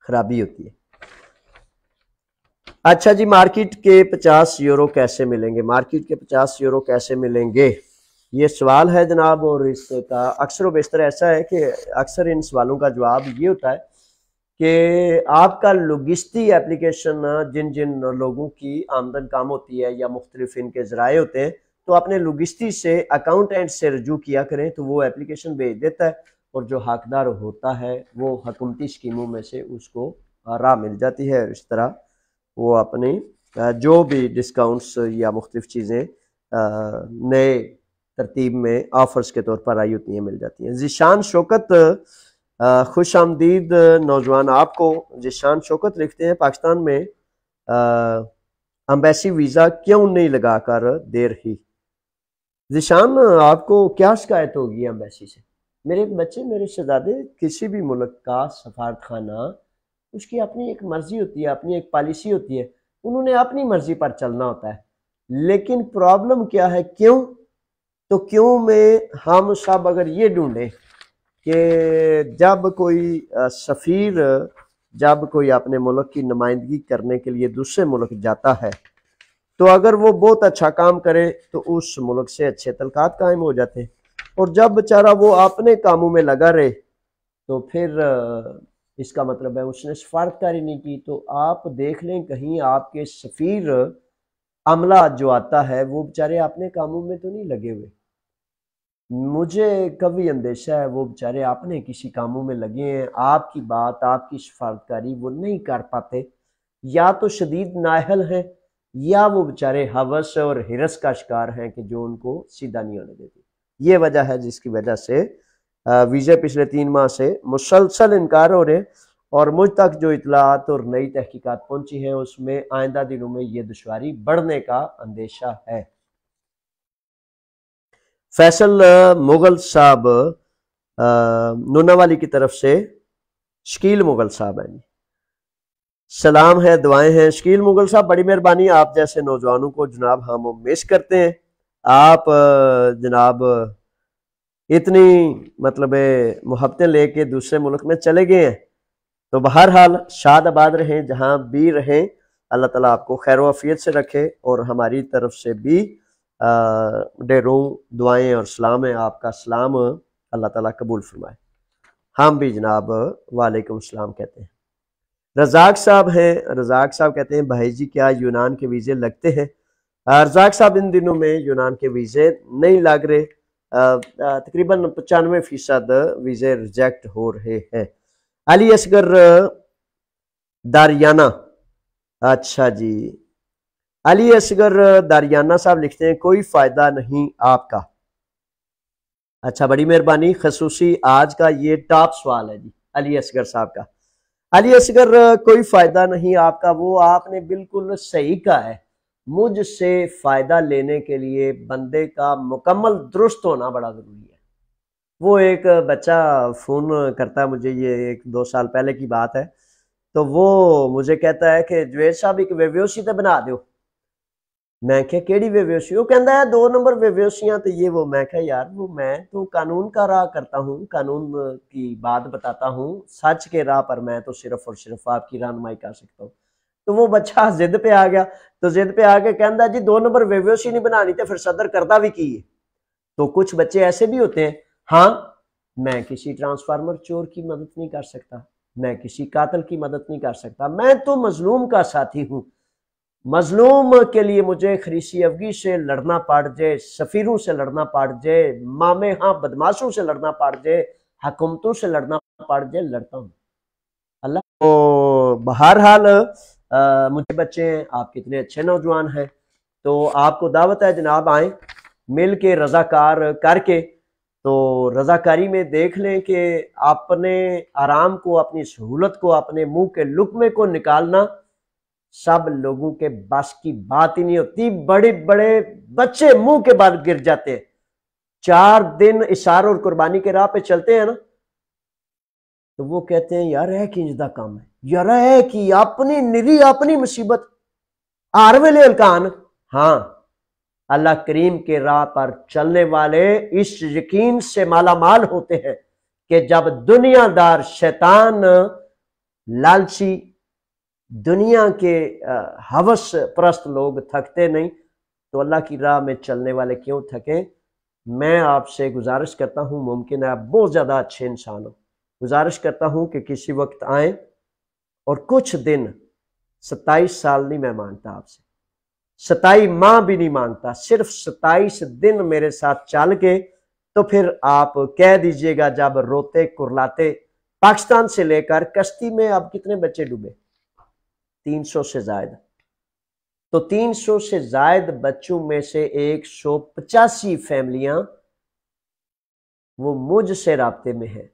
خرابی ہوتی ہے. اچھا جی، مارکیٹ کے 50 یورو کیسے ملیں گے؟ مارکیٹ کے 50 یورو کیسے ملیں گے، یہ سوال ہے جناب. اور اس کا اکثر و بیشتر ایسا ہے کہ اکثر ان سوالوں کا جواب یہ ہوتا ہے کہ آپ کا لوگسٹی اپلیکیشن، جن جن لوگوں کی آمدن کم ہوتی ہے یا مختلف ان کے ذرائع ہوتے ہیں، تو اپنے لوگسٹی سے اکاؤنٹنٹ سے رجوع کیا کریں تو وہ اپلیکیشن بھیج دیتا ہے اور جو حقدار ہوتا ہے وہ حکومتی اسکیموں میں سے اس کو راہ مل جاتی ہے. اس طرح وہ اپنی جو بھی ڈسکاؤنٹس یا مختلف چیزیں نئے ترتیب میں آفرز کے طور پر آئی ہوتی ہیں مل جاتی ہیں. ذیشان شوکت، خوش آمدید نوجوان آپ کو. ذیشان شوکت لکھتے ہیں پاکستان میں امبیسی ویزا کیوں نہیں لگا کر دے رہی؟ ذیشان، آپ کو کیا شکایت ہوگی امبیسی سے؟ میرے بچے، میرے شہزادے، کسی بھی ملک کا سفارت خانہ، اس کی اپنی ایک مرضی ہوتی ہے، اپنی ایک پالیسی ہوتی ہے، انہوں نے اپنی مرضی پر چلنا ہوتا ہے. لیکن پرابلم کیا ہے؟ کیوں؟ تو کیوں میں ہم سب اگر یہ ڈھونڈیں کہ جب کوئی سفیر، جب کوئی اپنے ملک کی نمائندگی کرنے کے لیے دوسرے ملک جاتا ہے تو اگر وہ بہت اچھا کام کرے تو اس ملک سے اچھے تعلقات قائم ہو جاتے ہیں، اور جب بیچارہ وہ اپنے کاموں میں لگا رہے تو پھر اس کا مطلب ہے اس نے سفارتکاری نہیں کی. تو آپ دیکھ لیں کہیں آپ کے سفیر عملہ جو آتا ہے وہ بیچارے اپنے کاموں میں تو نہیں لگے ہوئے. مجھے کبھی اندیشہ ہے وہ بیچارے اپنے کسی کاموں میں لگے ہیں، آپ کی بات، آپ کی سفارتکاری وہ نہیں کر پاتے، یا تو شدید نااہل ہیں یا وہ بیچارے ہوس اور ہرس کا شکار ہیں کہ جو ان کو سیدھا نہیں ہونے دیتی. یہ وجہ ہے جس کی وجہ سے ویزے پچھلے 3 ماہ سے مسلسل انکار ہو رہے ہیں، اور مجھ تک جو اطلاعات اور نئی تحقیقات پہنچی ہیں اس میں آئندہ دنوں میں یہ دشواری بڑھنے کا اندیشہ ہے. فیصل مغل صاحب نوناوالی کی طرف سے، شکیل مغل صاحب ہیں جی، سلام ہے، دعائیں ہیں. شکیل مغل صاحب بڑی مہربانی، آپ جیسے نوجوانوں کو جناب ہم مس کرتے ہیں. آپ جناب اتنی مطلب محبتیں لے کے دوسرے ملک میں چلے گئے ہیں، تو بہرحال شاد آباد رہیں جہاں بھی رہیں. اللہ تعالیٰ آپ کو خیر و عافیت سے رکھے، اور ہماری طرف سے بھی ڈیروں دعائیں اور سلام ہے. آپ کا سلام اللہ تعالیٰ قبول فرمائے. ہم بھی جناب وعلیکم السلام کہتے ہیں. رزاق صاحب ہیں، رزاق صاحب کہتے ہیں بھائی جی کیا یونان کے ویزے لگتے ہیں؟ رزاق صاحب ان دنوں میں یونان کے ویزے نہیں لگ رہے، تقریباً 95% ویزے ریجیکٹ ہو رہے ہیں. علی اصغر داریانہ، اچھا جی، علی اصغر داریانہ صاحب لکھتے ہیں کوئی فائدہ نہیں آپ کا. اچھا بڑی مہربانی. خصوصی آج کا یہ ٹاپ سوال ہے جی علی اصغر صاحب کا. علی اصغر کوئی فائدہ نہیں آپ کا، وہ آپ نے بالکل صحیح کہا ہے. مجھ سے فائدہ لینے کے لیے بندے کا مکمل درست ہونا بڑا ضروری ہے. وہ ایک بچہ فون کرتا ہے مجھے، یہ 1-2 سال پہلے کی بات ہے، تو وہ مجھے کہتا ہے کہ جوید صاحب ایک ویویوسی تے بنا دیو. میں کہا کیڑی ویویوسی؟ وہ کہندا ہے 2 نمبر ویویوسیاں تو یہ وہ. میں کہا یار وہ میں تو قانون کا راہ کرتا ہوں، قانون کی بات بتاتا ہوں، سچ کے راہ پر میں تو صرف اور صرف آپ کی رہنمائی کر سکتا ہوں. تو وہ بچہ ضد پہ آ گیا، تو ضد پہ آ کے کہندا جی 2 نمبر ویویوسی نہیں بنانی تے پھر صدر کردہ بھی کی ہے. تو کچھ بچے ایسے بھی ہوتے ہیں. ہاں میں کسی ٹرانسفارمر چور کی مدد نہیں کر سکتا، میں کسی قاتل کی مدد نہیں کر سکتا، میں تو مظلوم کا ساتھی ہوں. مظلوم کے لیے مجھے خریسی افگی سے لڑنا پڑ جائے، سفیروں سے لڑنا پڑ جائے، مامے ہاں بدماشوں سے لڑنا پڑ جائے، حکومتوں سے لڑنا پڑ جائے، لڑتا ہوں. اللہ تو بہرحال مجھے بچے ہیں، آپ کتنے اچھے نوجوان ہیں، تو آپ کو دعوت ہے جناب آئیں مل کے رضاکار کر کے. تو رضاکاری میں دیکھ لیں کہ اپنے آرام کو، اپنی سہولت کو، اپنے منہ کے لقمے کو نکالنا سب لوگوں کے بس کی بات ہی نہیں ہوتی. بڑے بڑے بچے منہ کے بال گر جاتے ہیں. 4 دن اشار اور قربانی کے راہ پہ چلتے ہیں نا، تو وہ کہتے ہیں یار ہے کہ انجدہ کام ہے، یار ہے کہ اپنی نری اپنی مصیبت آر ویلے الکان. ہاں اللہ کریم کے راہ پر چلنے والے اس یقین سے مالا مال ہوتے ہیں کہ جب دنیا دار شیطان لالچی دنیا کے ہوس پرست لوگ تھکتے نہیں، تو اللہ کی راہ میں چلنے والے کیوں تھکیں؟ میں آپ سے گزارش کرتا ہوں، ممکن ہے آپ بہت زیادہ اچھے انسان ہو، گزارش کرتا ہوں کہ کسی وقت آئیں اور کچھ دن، 27 سال نہیں میں مانگتا آپ سے، 27 ماہ بھی نہیں مانگتا، صرف 27 دن میرے ساتھ چل کے تو پھر آپ کہہ دیجئے گا جب روتے کرلاتے. پاکستان سے لے کر کشتی میں اب کتنے بچے ڈوبے؟ 300 سے زائد. تو 300 سے زائد بچوں میں سے 185 فیملیاں وہ مجھ سے رابطے میں ہیں.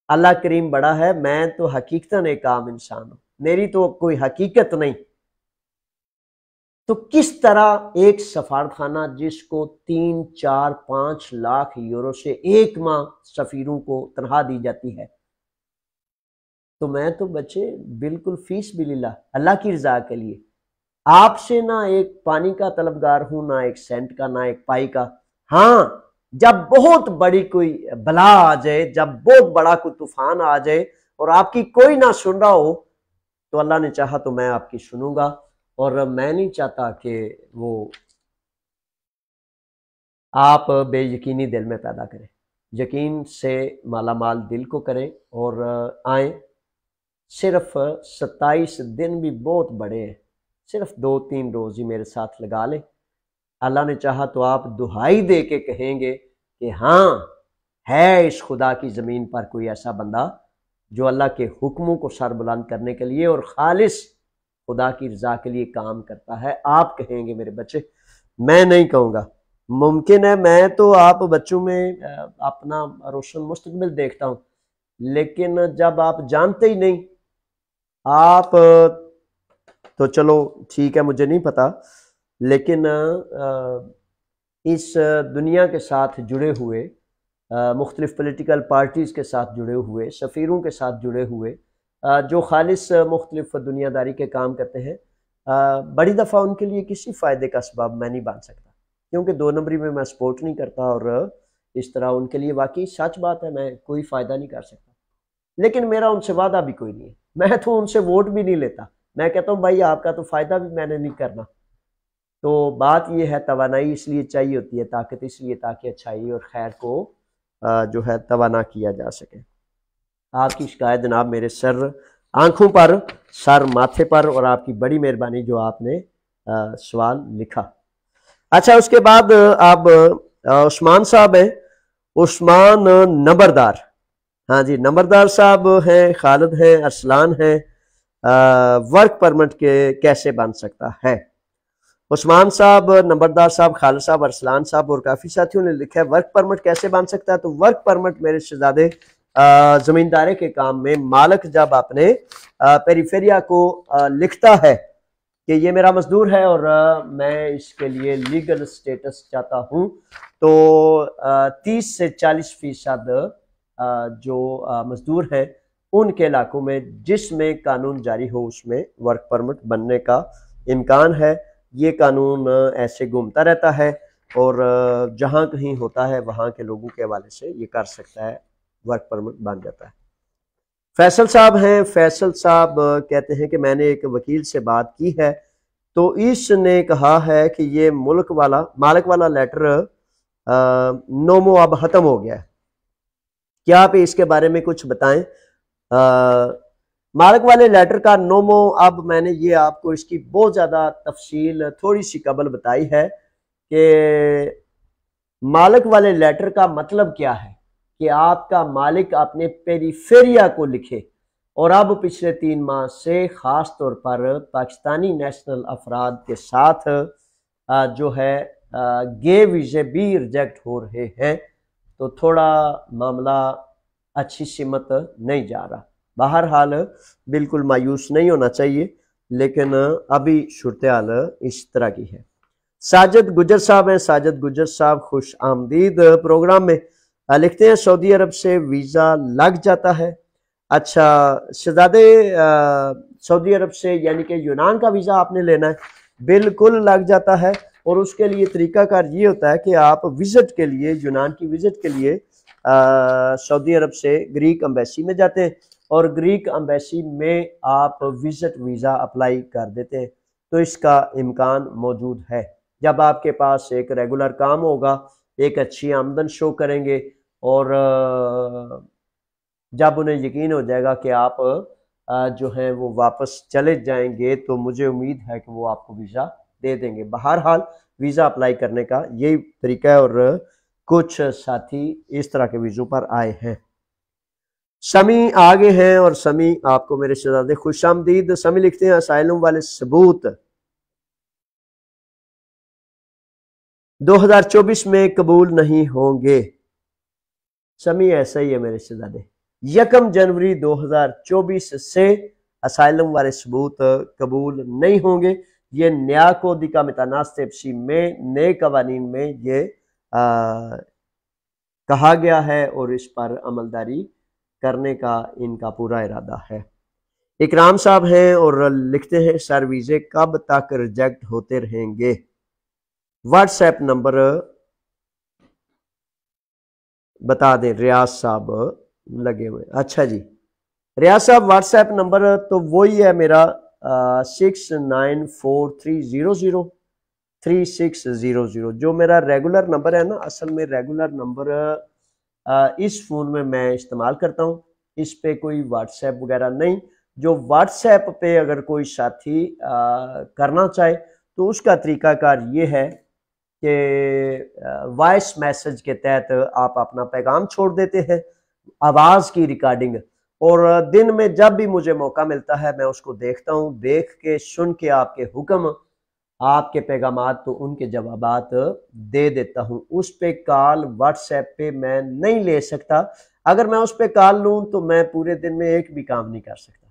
اللہ کریم بڑا ہے، میں تو حقیقتاً ایک عام انسان ہوں، میری تو کوئی حقیقت نہیں. تو کس طرح ایک سفارتخانہ جس کو 3-4-5 لاکھ یورو سے 1 ماہ سفیروں کو تنخواہ دی جاتی ہے، تو میں تو بچے بالکل فیس بللہ اللہ کی رضا کے لیے آپ سے نہ ایک پانی کا طلبگار ہوں، نہ ایک سینٹ کا، نہ ایک پائی کا. ہاں جب بہت بڑی کوئی بلا آ جائے، جب بہت بڑا کوئی طوفان آ جائے اور آپ کی کوئی نہ سن رہا ہو، تو اللہ نے چاہا تو میں آپ کی سنوں گا. اور میں نہیں چاہتا کہ وہ آپ بے یقینی دل میں پیدا کریں. یقین سے مالا مال دل کو کریں اور آئیں. صرف 27 دن بھی بہت بڑے ہیں، صرف 2-3 روز ہی میرے ساتھ لگا لیں. اللہ نے چاہا تو آپ دہائی دے کے کہیں گے کہ ہاں ہے اس خدا کی زمین پر کوئی ایسا بندہ جو اللہ کے حکموں کو سر بلند کرنے کے لیے اور خالص خدا کی رضا کے لیے کام کرتا ہے. آپ کہیں گے میرے بچے, میں نہیں کہوں گا. ممکن ہے میں تو آپ بچوں میں اپنا روشن مستقبل دیکھتا ہوں, لیکن جب آپ جانتے ہی نہیں, آپ تو چلو ٹھیک ہے مجھے نہیں پتا, لیکن اس دنیا کے ساتھ جڑے ہوئے, مختلف پولیٹیکل پارٹیز کے ساتھ جڑے ہوئے, سفیروں کے ساتھ جڑے ہوئے, جو خالص مختلف دنیا داری کے کام کرتے ہیں, بڑی دفعہ ان کے لیے کسی فائدے کا اسباب میں نہیں بن سکتا, کیونکہ 2 نمبری میں سپورٹ نہیں کرتا, اور اس طرح ان کے لیے واقعی سچ بات ہے میں کوئی فائدہ نہیں کر سکتا. لیکن میرا ان سے وعدہ بھی کوئی نہیں ہے, میں تو ان سے ووٹ بھی نہیں لیتا. میں کہتا ہوں بھائی آپ کا تو فائدہ بھی میں نے نہیں کرنا. تو بات یہ ہے, توانائی اس لیے چاہیے ہوتی ہے, طاقت اس لیے تاکہ اچھائی اور خیر کو جو ہے توانا کیا جا سکے. آپ کی شکایت جناب میرے سر آنکھوں پر, سر ماتھے پر, اور آپ کی بڑی مہربانی جو آپ نے سوال لکھا. اچھا اس کے بعد اب عثمان صاحب ہیں, عثمان نمبردار. ہاں جی نمبردار صاحب ہیں, خالد ہیں, ارسلان ہیں. ورک پرمٹ کے کیسے بن سکتا ہے؟ عثمان صاحب, نمبردار صاحب, خالد صاحب, ارسلان صاحب اور کافی ساتھیوں نے لکھا ہے ورک پرمٹ کیسے بن سکتا ہے. تو ورک پرمٹ میرے شہزادے زمیندارے کے کام میں مالک جب اپنے پیریفیریا کو لکھتا ہے کہ یہ میرا مزدور ہے اور میں اس کے لیے لیگل سٹیٹس چاہتا ہوں, تو 30 سے 40% جو مزدور ہیں ان کے علاقوں میں جس میں قانون جاری ہو اس میں ورک پرمٹ بننے کا امکان ہے. یہ قانون ایسے گھومتا رہتا ہے اور جہاں کہیں ہوتا ہے وہاں کے لوگوں کے حوالے سے یہ کر سکتا ہے, ورک پرمٹ بن جاتا ہے. فیصل صاحب ہیں, فیصل صاحب کہتے ہیں کہ میں نے ایک وکیل سے بات کی ہے تو اس نے کہا ہے کہ یہ مالک والا لیٹر نومو اب ختم ہو گیا ہے, کیا آپ اس کے بارے میں کچھ بتائیں؟ مالک والے لیٹر کا نومو اب میں نے یہ آپ کو اس کی بہت زیادہ تفصیل تھوڑی سی قبل بتائی ہے کہ مالک والے لیٹر کا مطلب کیا ہے کہ آپ کا مالک اپنے پیریفیریا کو لکھے. اور اب پچھلے 3 ماہ سے خاص طور پر پاکستانی نیشنل افراد کے ساتھ جو ہے گے ویزے بھی ریجیکٹ ہو رہے ہیں, تو تھوڑا معاملہ اچھی سمت نہیں جا رہا. بہرحال بالکل مایوس نہیں ہونا چاہیے, لیکن ابھی صورتحال اس طرح کی ہے. ساجد گجر صاحب ہیں, ساجد گجر صاحب خوش آمدید پروگرام میں. لکھتے ہیں سعودی عرب سے ویزا لگ جاتا ہے. اچھا شہزادے, سعودی عرب سے یعنی کہ یونان کا ویزا آپ نے لینا ہے, بالکل لگ جاتا ہے. اور اس کے لیے طریقہ کار یہ ہوتا ہے کہ آپ وزٹ کے لیے, یونان کی وزٹ کے لیے سعودی عرب سے گریک امبیسی میں جاتے ہیں اور گریک امبیسی میں آپ وزٹ ویزا اپلائی کر دیتے ہیں. تو اس کا امکان موجود ہے. جب آپ کے پاس ایک ریگولر کام ہوگا, ایک اچھی آمدن شو کریں گے, اور جب انہیں یقین ہو جائے گا کہ آپ جو ہیں وہ واپس چلے جائیں گے, تو مجھے امید ہے کہ وہ آپ کو ویزا دے دیں گے. بہرحال ویزا اپلائی کرنے کا یہی طریقہ ہے, اور کچھ ساتھی اس طرح کے ویزوں پر آئے ہیں. سمی آگے ہیں, اور سمی آپ کو میرے شہزادے خوش آمدید. سمی لکھتے ہیں اسائلم والے ثبوت 2024 میں قبول نہیں ہوں گے. سمی ایسا ہی ہے میرے شہزادے, 1 جنوری 2024 سے اسائلم والے ثبوت قبول نہیں ہوں گے. یہ نیا کودی کا متناسب سی میں نئے قوانین میں یہ کہا گیا ہے, اور اس پر عملداری کرنے کا ان کا پورا ارادہ ہے. اکرام صاحب ہیں اور لکھتے ہیں سر ویزے کب تک ریجیکٹ ہوتے رہیں گے؟ واٹس ایپ نمبر بتا دیں. ریاض صاحب لگے ہوئے. اچھا جی ریاض صاحب, واٹس ایپ نمبر تو وہی ہے میرا 6943003600, جو میرا ریگولر نمبر ہے نا. اصل میں ریگولر نمبر اس فون میں میں استعمال کرتا ہوں, اس پہ کوئی واٹس ایپ وغیرہ نہیں. جو واٹس ایپ پہ اگر کوئی ساتھی کرنا چاہے تو اس کا طریقہ کار یہ ہے کہ وائس میسج کے تحت آپ اپنا پیغام چھوڑ دیتے ہیں, آواز کی ریکارڈنگ, اور دن میں جب بھی مجھے موقع ملتا ہے میں اس کو دیکھتا ہوں، دیکھ کے سن کے آپ کے حکم، آپ کے پیغامات تو ان کے جوابات دے دیتا ہوں۔ اس پہ کال واٹس ایپ پہ میں نہیں لے سکتا، اگر میں اس پہ کال لوں تو میں پورے دن میں ایک بھی کام نہیں کر سکتا،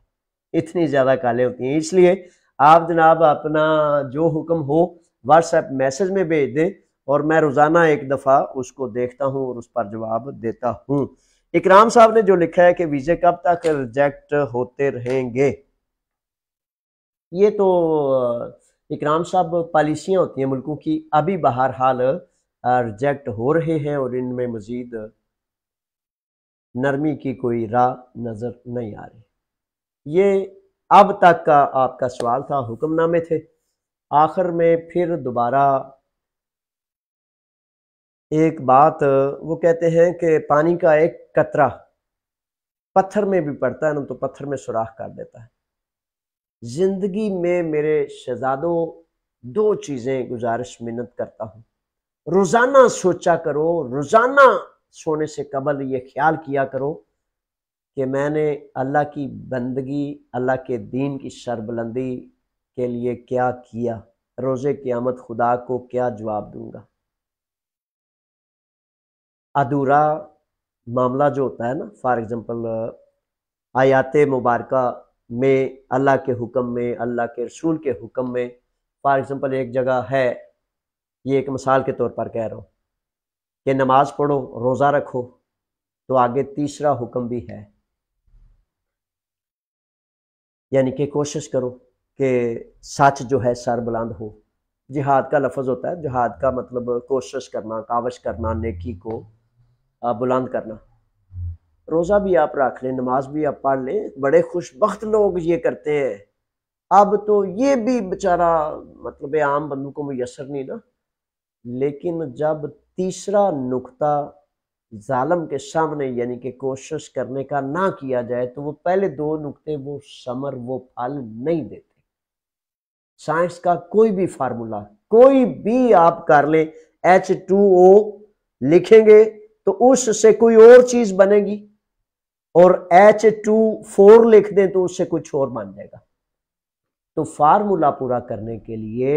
اتنی زیادہ کالیں ہوتی ہیں۔ اس لیے آپ جناب اپنا جو حکم ہو واٹس ایپ میسج میں بھیج دیں، اور میں روزانہ ایک دفعہ اس کو دیکھتا ہوں اور اس پر جواب دیتا ہوں۔ اکرام صاحب نے جو لکھا ہے کہ ویزے کب تک ریجیکٹ ہوتے رہیں گے، یہ تو اکرام صاحب پالیسیاں ہوتی ہیں ملکوں کی، ابھی بہرحال ریجیکٹ ہو رہے ہیں اور ان میں مزید نرمی کی کوئی راہ نظر نہیں آ رہی۔ یہ اب تک کا آپ کا سوال تھا، حکم نامے تھے۔ آخر میں پھر دوبارہ ایک بات وہ کہتے ہیں کہ پانی کا ایک قطرہ پتھر میں بھی پڑتا ہے نا تو پتھر میں سوراخ کر دیتا ہے۔ زندگی میں میرے شہزادوں دو چیزیں گزارش منت کرتا ہوں، روزانہ سوچا کرو، روزانہ سونے سے قبل یہ خیال کیا کرو کہ میں نے اللہ کی بندگی، اللہ کے دین کی سربلندی کے لیے کیا کیا، روز قیامت خدا کو کیا جواب دوں گا۔ ادھورا معاملہ جو ہوتا ہے نا، فار ایگزامپل آیات مبارکہ میں اللہ کے حکم میں، اللہ کے رسول کے حکم میں، فار ایگزامپل ایک جگہ ہے، یہ ایک مثال کے طور پر کہہ رہا ہوں کہ نماز پڑھو، روزہ رکھو، تو آگے تیسرا حکم بھی ہے، یعنی کہ کوشش کرو کہ سچ جو ہے سر بلند ہو۔ جہاد کا لفظ ہوتا ہے، جہاد کا مطلب کوشش کرنا، کاوش کرنا، نیکی کو بلند کرنا۔ روزہ بھی آپ رکھ لیں، نماز بھی آپ پڑھ لیں، بڑے خوش بخت لوگ یہ کرتے ہیں۔ اب تو یہ بھی بیچارہ مطلب عام بندوں کو میسر نہیں نا، لیکن جب تیسرا نقطہ ظالم کے سامنے یعنی کہ کوشش کرنے کا نہ کیا جائے تو وہ پہلے دو نقطے وہ ثمر، وہ پھل نہیں دیتے۔ سائنس کا کوئی بھی فارمولا، کوئی بھی آپ کر لیں، H2O لکھیں گے تو اس سے کوئی اور چیز بنے گی، اور H2 لکھ دیں تو اس سے کچھ اور بن جائے گا۔ تو فارمولا پورا کرنے کے لیے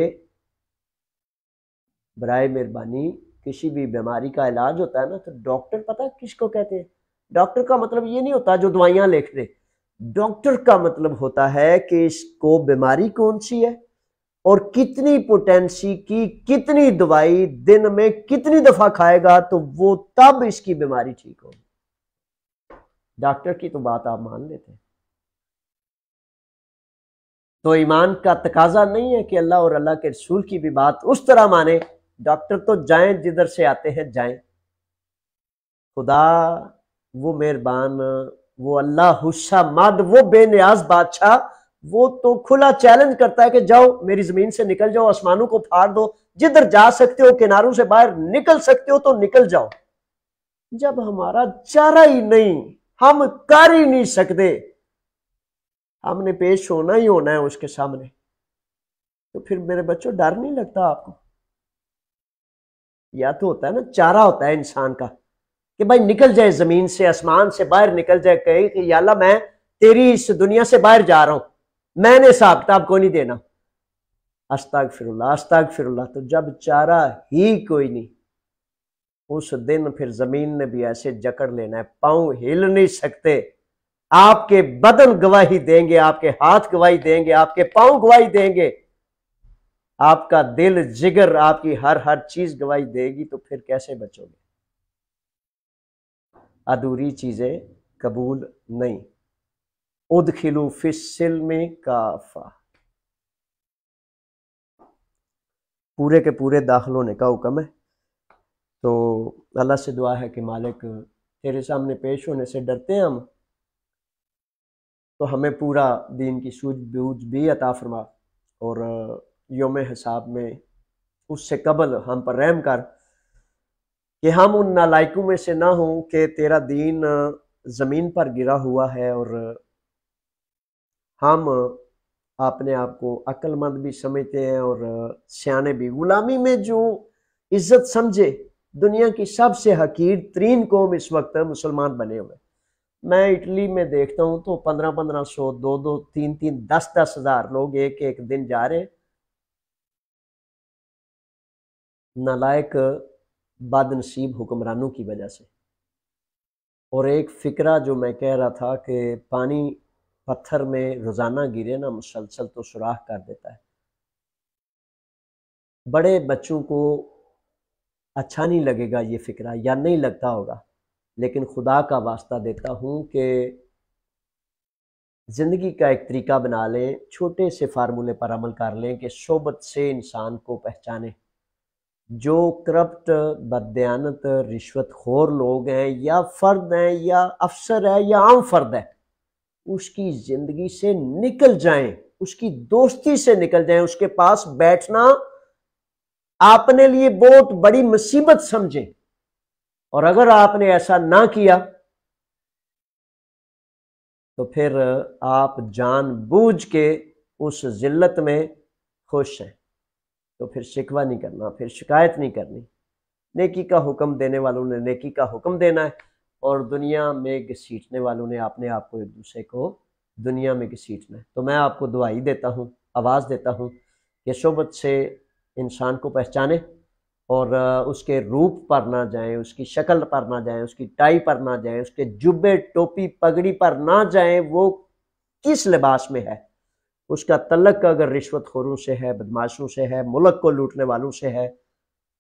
برائے مہربانی کسی بھی بیماری کا علاج ہوتا ہے نا تو ڈاکٹر پتہ ہے کس کو کہتے ہیں؟ ڈاکٹر کا مطلب یہ نہیں ہوتا جو دوائیاں لکھ دے، ڈاکٹر کا مطلب ہوتا ہے کہ اس کو بیماری کون سی ہے اور کتنی پوٹینسی کی کتنی دوائی دن میں کتنی دفعہ کھائے گا تو وہ تب اس کی بیماری ٹھیک ہوگی۔ ڈاکٹر کی تو بات آپ مان لیتے ہیں۔ تو ایمان کا تقاضا نہیں ہے کہ اللہ اور اللہ کے رسول کی بھی بات اس طرح مانے، ڈاکٹر تو جائیں جدھر سے آتے ہیں جائیں۔ خدا وہ مہربان، وہ اللہ الصمد، وہ بے نیاز بادشاہ، وہ تو کھلا چیلنج کرتا ہے کہ جاؤ میری زمین سے نکل جاؤ، آسمانوں کو پھاڑ دو، جدھر جا سکتے ہو کناروں سے باہر نکل سکتے ہو تو نکل جاؤ۔ جب ہمارا چارہ ہی نہیں، ہم کر ہی نہیں سکتے، ہم نے پیش ہونا ہی ہونا ہے اس کے سامنے، تو پھر میرے بچوں ڈر نہیں لگتا آپ کو؟ یا تو ہوتا ہے نا چارہ ہوتا ہے انسان کا کہ بھائی نکل جائے زمین سے، آسمان سے باہر نکل جائے، کہے کہ یا اللہ میں تیری اس دنیا سے باہر جا رہا ہوں، میں نے حساب کتاب کو نہیں دینا، استغفر اللہ استغفر اللہ۔ تو جب چارہ ہی کوئی نہیں، اس دن پھر زمین نے بھی ایسے جکڑ لینا ہے، پاؤں ہل نہیں سکتے، آپ کے بدن گواہی دیں گے، آپ کے ہاتھ گواہی دیں گے، آپ کے پاؤں گواہی دیں گے، آپ کا دل جگر، آپ کی ہر چیز گواہی دے گی، تو پھر کیسے بچو گے؟ ادھوری چیزیں قبول نہیں۔ ادخلوا فی السلم کافہ، پورے کے پورے داخل ہونے کا حکم ہے۔ تو اللہ سے دعا ہے کہ مالک تیرے سامنے پیش ہونے سے ڈرتے ہیں ہم، تو ہمیں پورا دین کی سوجھ بوجھ بھی عطا فرما، اور یوم حساب میں اس سے قبل ہم پر رحم کر کہ ہم ان نالائکوں میں سے نہ ہوں کہ تیرا دین زمین پر گرا ہوا ہے اور ہم اپنے آپ کو عقل مند بھی سمجھتے ہیں اور سیانے بھی۔ غلامی میں جو عزت سمجھے، دنیا کی سب سے حقیر ترین قوم اس وقت مسلمان بنے ہوئے، میں اٹلی میں دیکھتا ہوں تو 1500 2 3 10 ہزار لوگ ایک ایک دن جا رہے ہیں، نالائق بد نصیب حکمرانوں کی وجہ سے۔ اور ایک فکرہ جو میں کہہ رہا تھا کہ پانی پتھر میں روزانہ گرے نا مسلسل تو سوراخ کر دیتا ہے۔ بڑے بچوں کو اچھا نہیں لگے گا یہ فکرہ، یا نہیں لگتا ہوگا، لیکن خدا کا واسطہ دیتا ہوں کہ زندگی کا ایک طریقہ بنا لیں، چھوٹے سے فارمولے پر عمل کر لیں کہ صحبت سے انسان کو پہچانیں۔ جو کرپٹ، بددیانت، رشوت خور لوگ ہیں، یا فرد ہیں یا افسر ہے یا عام فرد ہے، اس کی زندگی سے نکل جائیں، اس کی دوستی سے نکل جائیں، اس کے پاس بیٹھنا اپنے لیے بہت بڑی مصیبت سمجھیں۔ اور اگر آپ نے ایسا نہ کیا تو پھر آپ جان بوجھ کے اس ذلت میں خوش ہیں، تو پھر شکوہ نہیں کرنا، پھر شکایت نہیں کرنی۔ نیکی کا حکم دینے والوں نے نیکی کا حکم دینا ہے، اور دنیا میں گھسیٹنے والوں نے اپنے آپ کو ایک دوسرے کو دنیا میں گھسیٹنا ہے۔ تو میں آپ کو دعائی دیتا ہوں، آواز دیتا ہوں کہ صحبت سے انسان کو پہچانیں، اور اس کے روپ پر نہ جائیں، اس کی شکل پر نہ جائیں، اس کی ٹائی پر نہ جائیں، اس کے جبے ٹوپی پگڑی پر نہ جائیں، وہ کس لباس میں ہے۔ اس کا تعلق اگر رشوت خوروں سے ہے، بدماشوں سے ہے، ملک کو لوٹنے والوں سے ہے،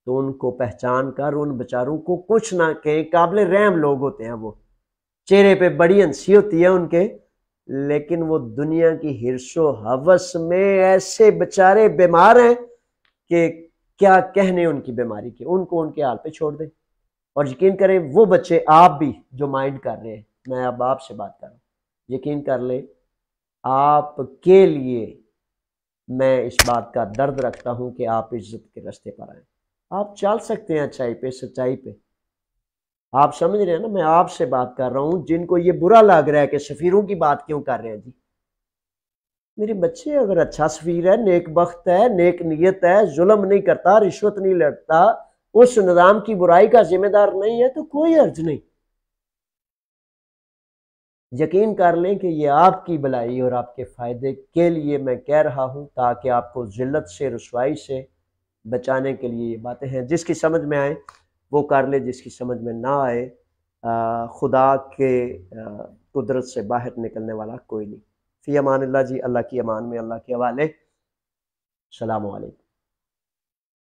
تو ان کو پہچان کر ان بیچاروں کو کچھ نہ کہیں۔ قابل رحم لوگ ہوتے ہیں، وہ چہرے پہ بڑی ہنسی ہوتی ہے ان کے، لیکن وہ دنیا کی حرص و ہوس میں ایسے بیچارے بیمار ہیں کہ کیا کہنے ان کی بیماری کے، ان کو ان کے حال پہ چھوڑ دیں۔ اور یقین کریں وہ بچے، آپ بھی جو مائنڈ کر رہے ہیں، میں اب آپ سے بات کر رہا ہوں، یقین کر لیں آپ کے لیے میں اس بات کا درد رکھتا ہوں کہ آپ عزت کے راستے پر آئیں۔ آپ چل سکتے ہیں اچھائی پہ، سچائی پہ، آپ سمجھ رہے ہیں نا، میں آپ سے بات کر رہا ہوں جن کو یہ برا لگ رہا ہے کہ سفیروں کی بات کیوں کر رہے ہیں جی۔ میرے بچے اگر اچھا سفیر ہے، نیک بخت ہے، نیک نیت ہے، ظلم نہیں کرتا، رشوت نہیں لڑتا، اس نظام کی برائی کا ذمہ دار نہیں ہے، تو کوئی حرج نہیں۔ یقین کر لیں کہ یہ آپ کی بھلائی اور آپ کے فائدے کے لیے میں کہہ رہا ہوں، تاکہ آپ کو ذلت سے، رسوائی سے بچانے کے لیے یہ باتیں ہیں۔ جس کی سمجھ میں آئے وہ کر لے، جس کی سمجھ میں نہ آئے خدا کے قدرت سے باہر نکلنے والا کوئی نہیں۔ فی امان اللہ جی، اللہ کی امان میں، اللہ کے حوالے۔ السلام علیکم۔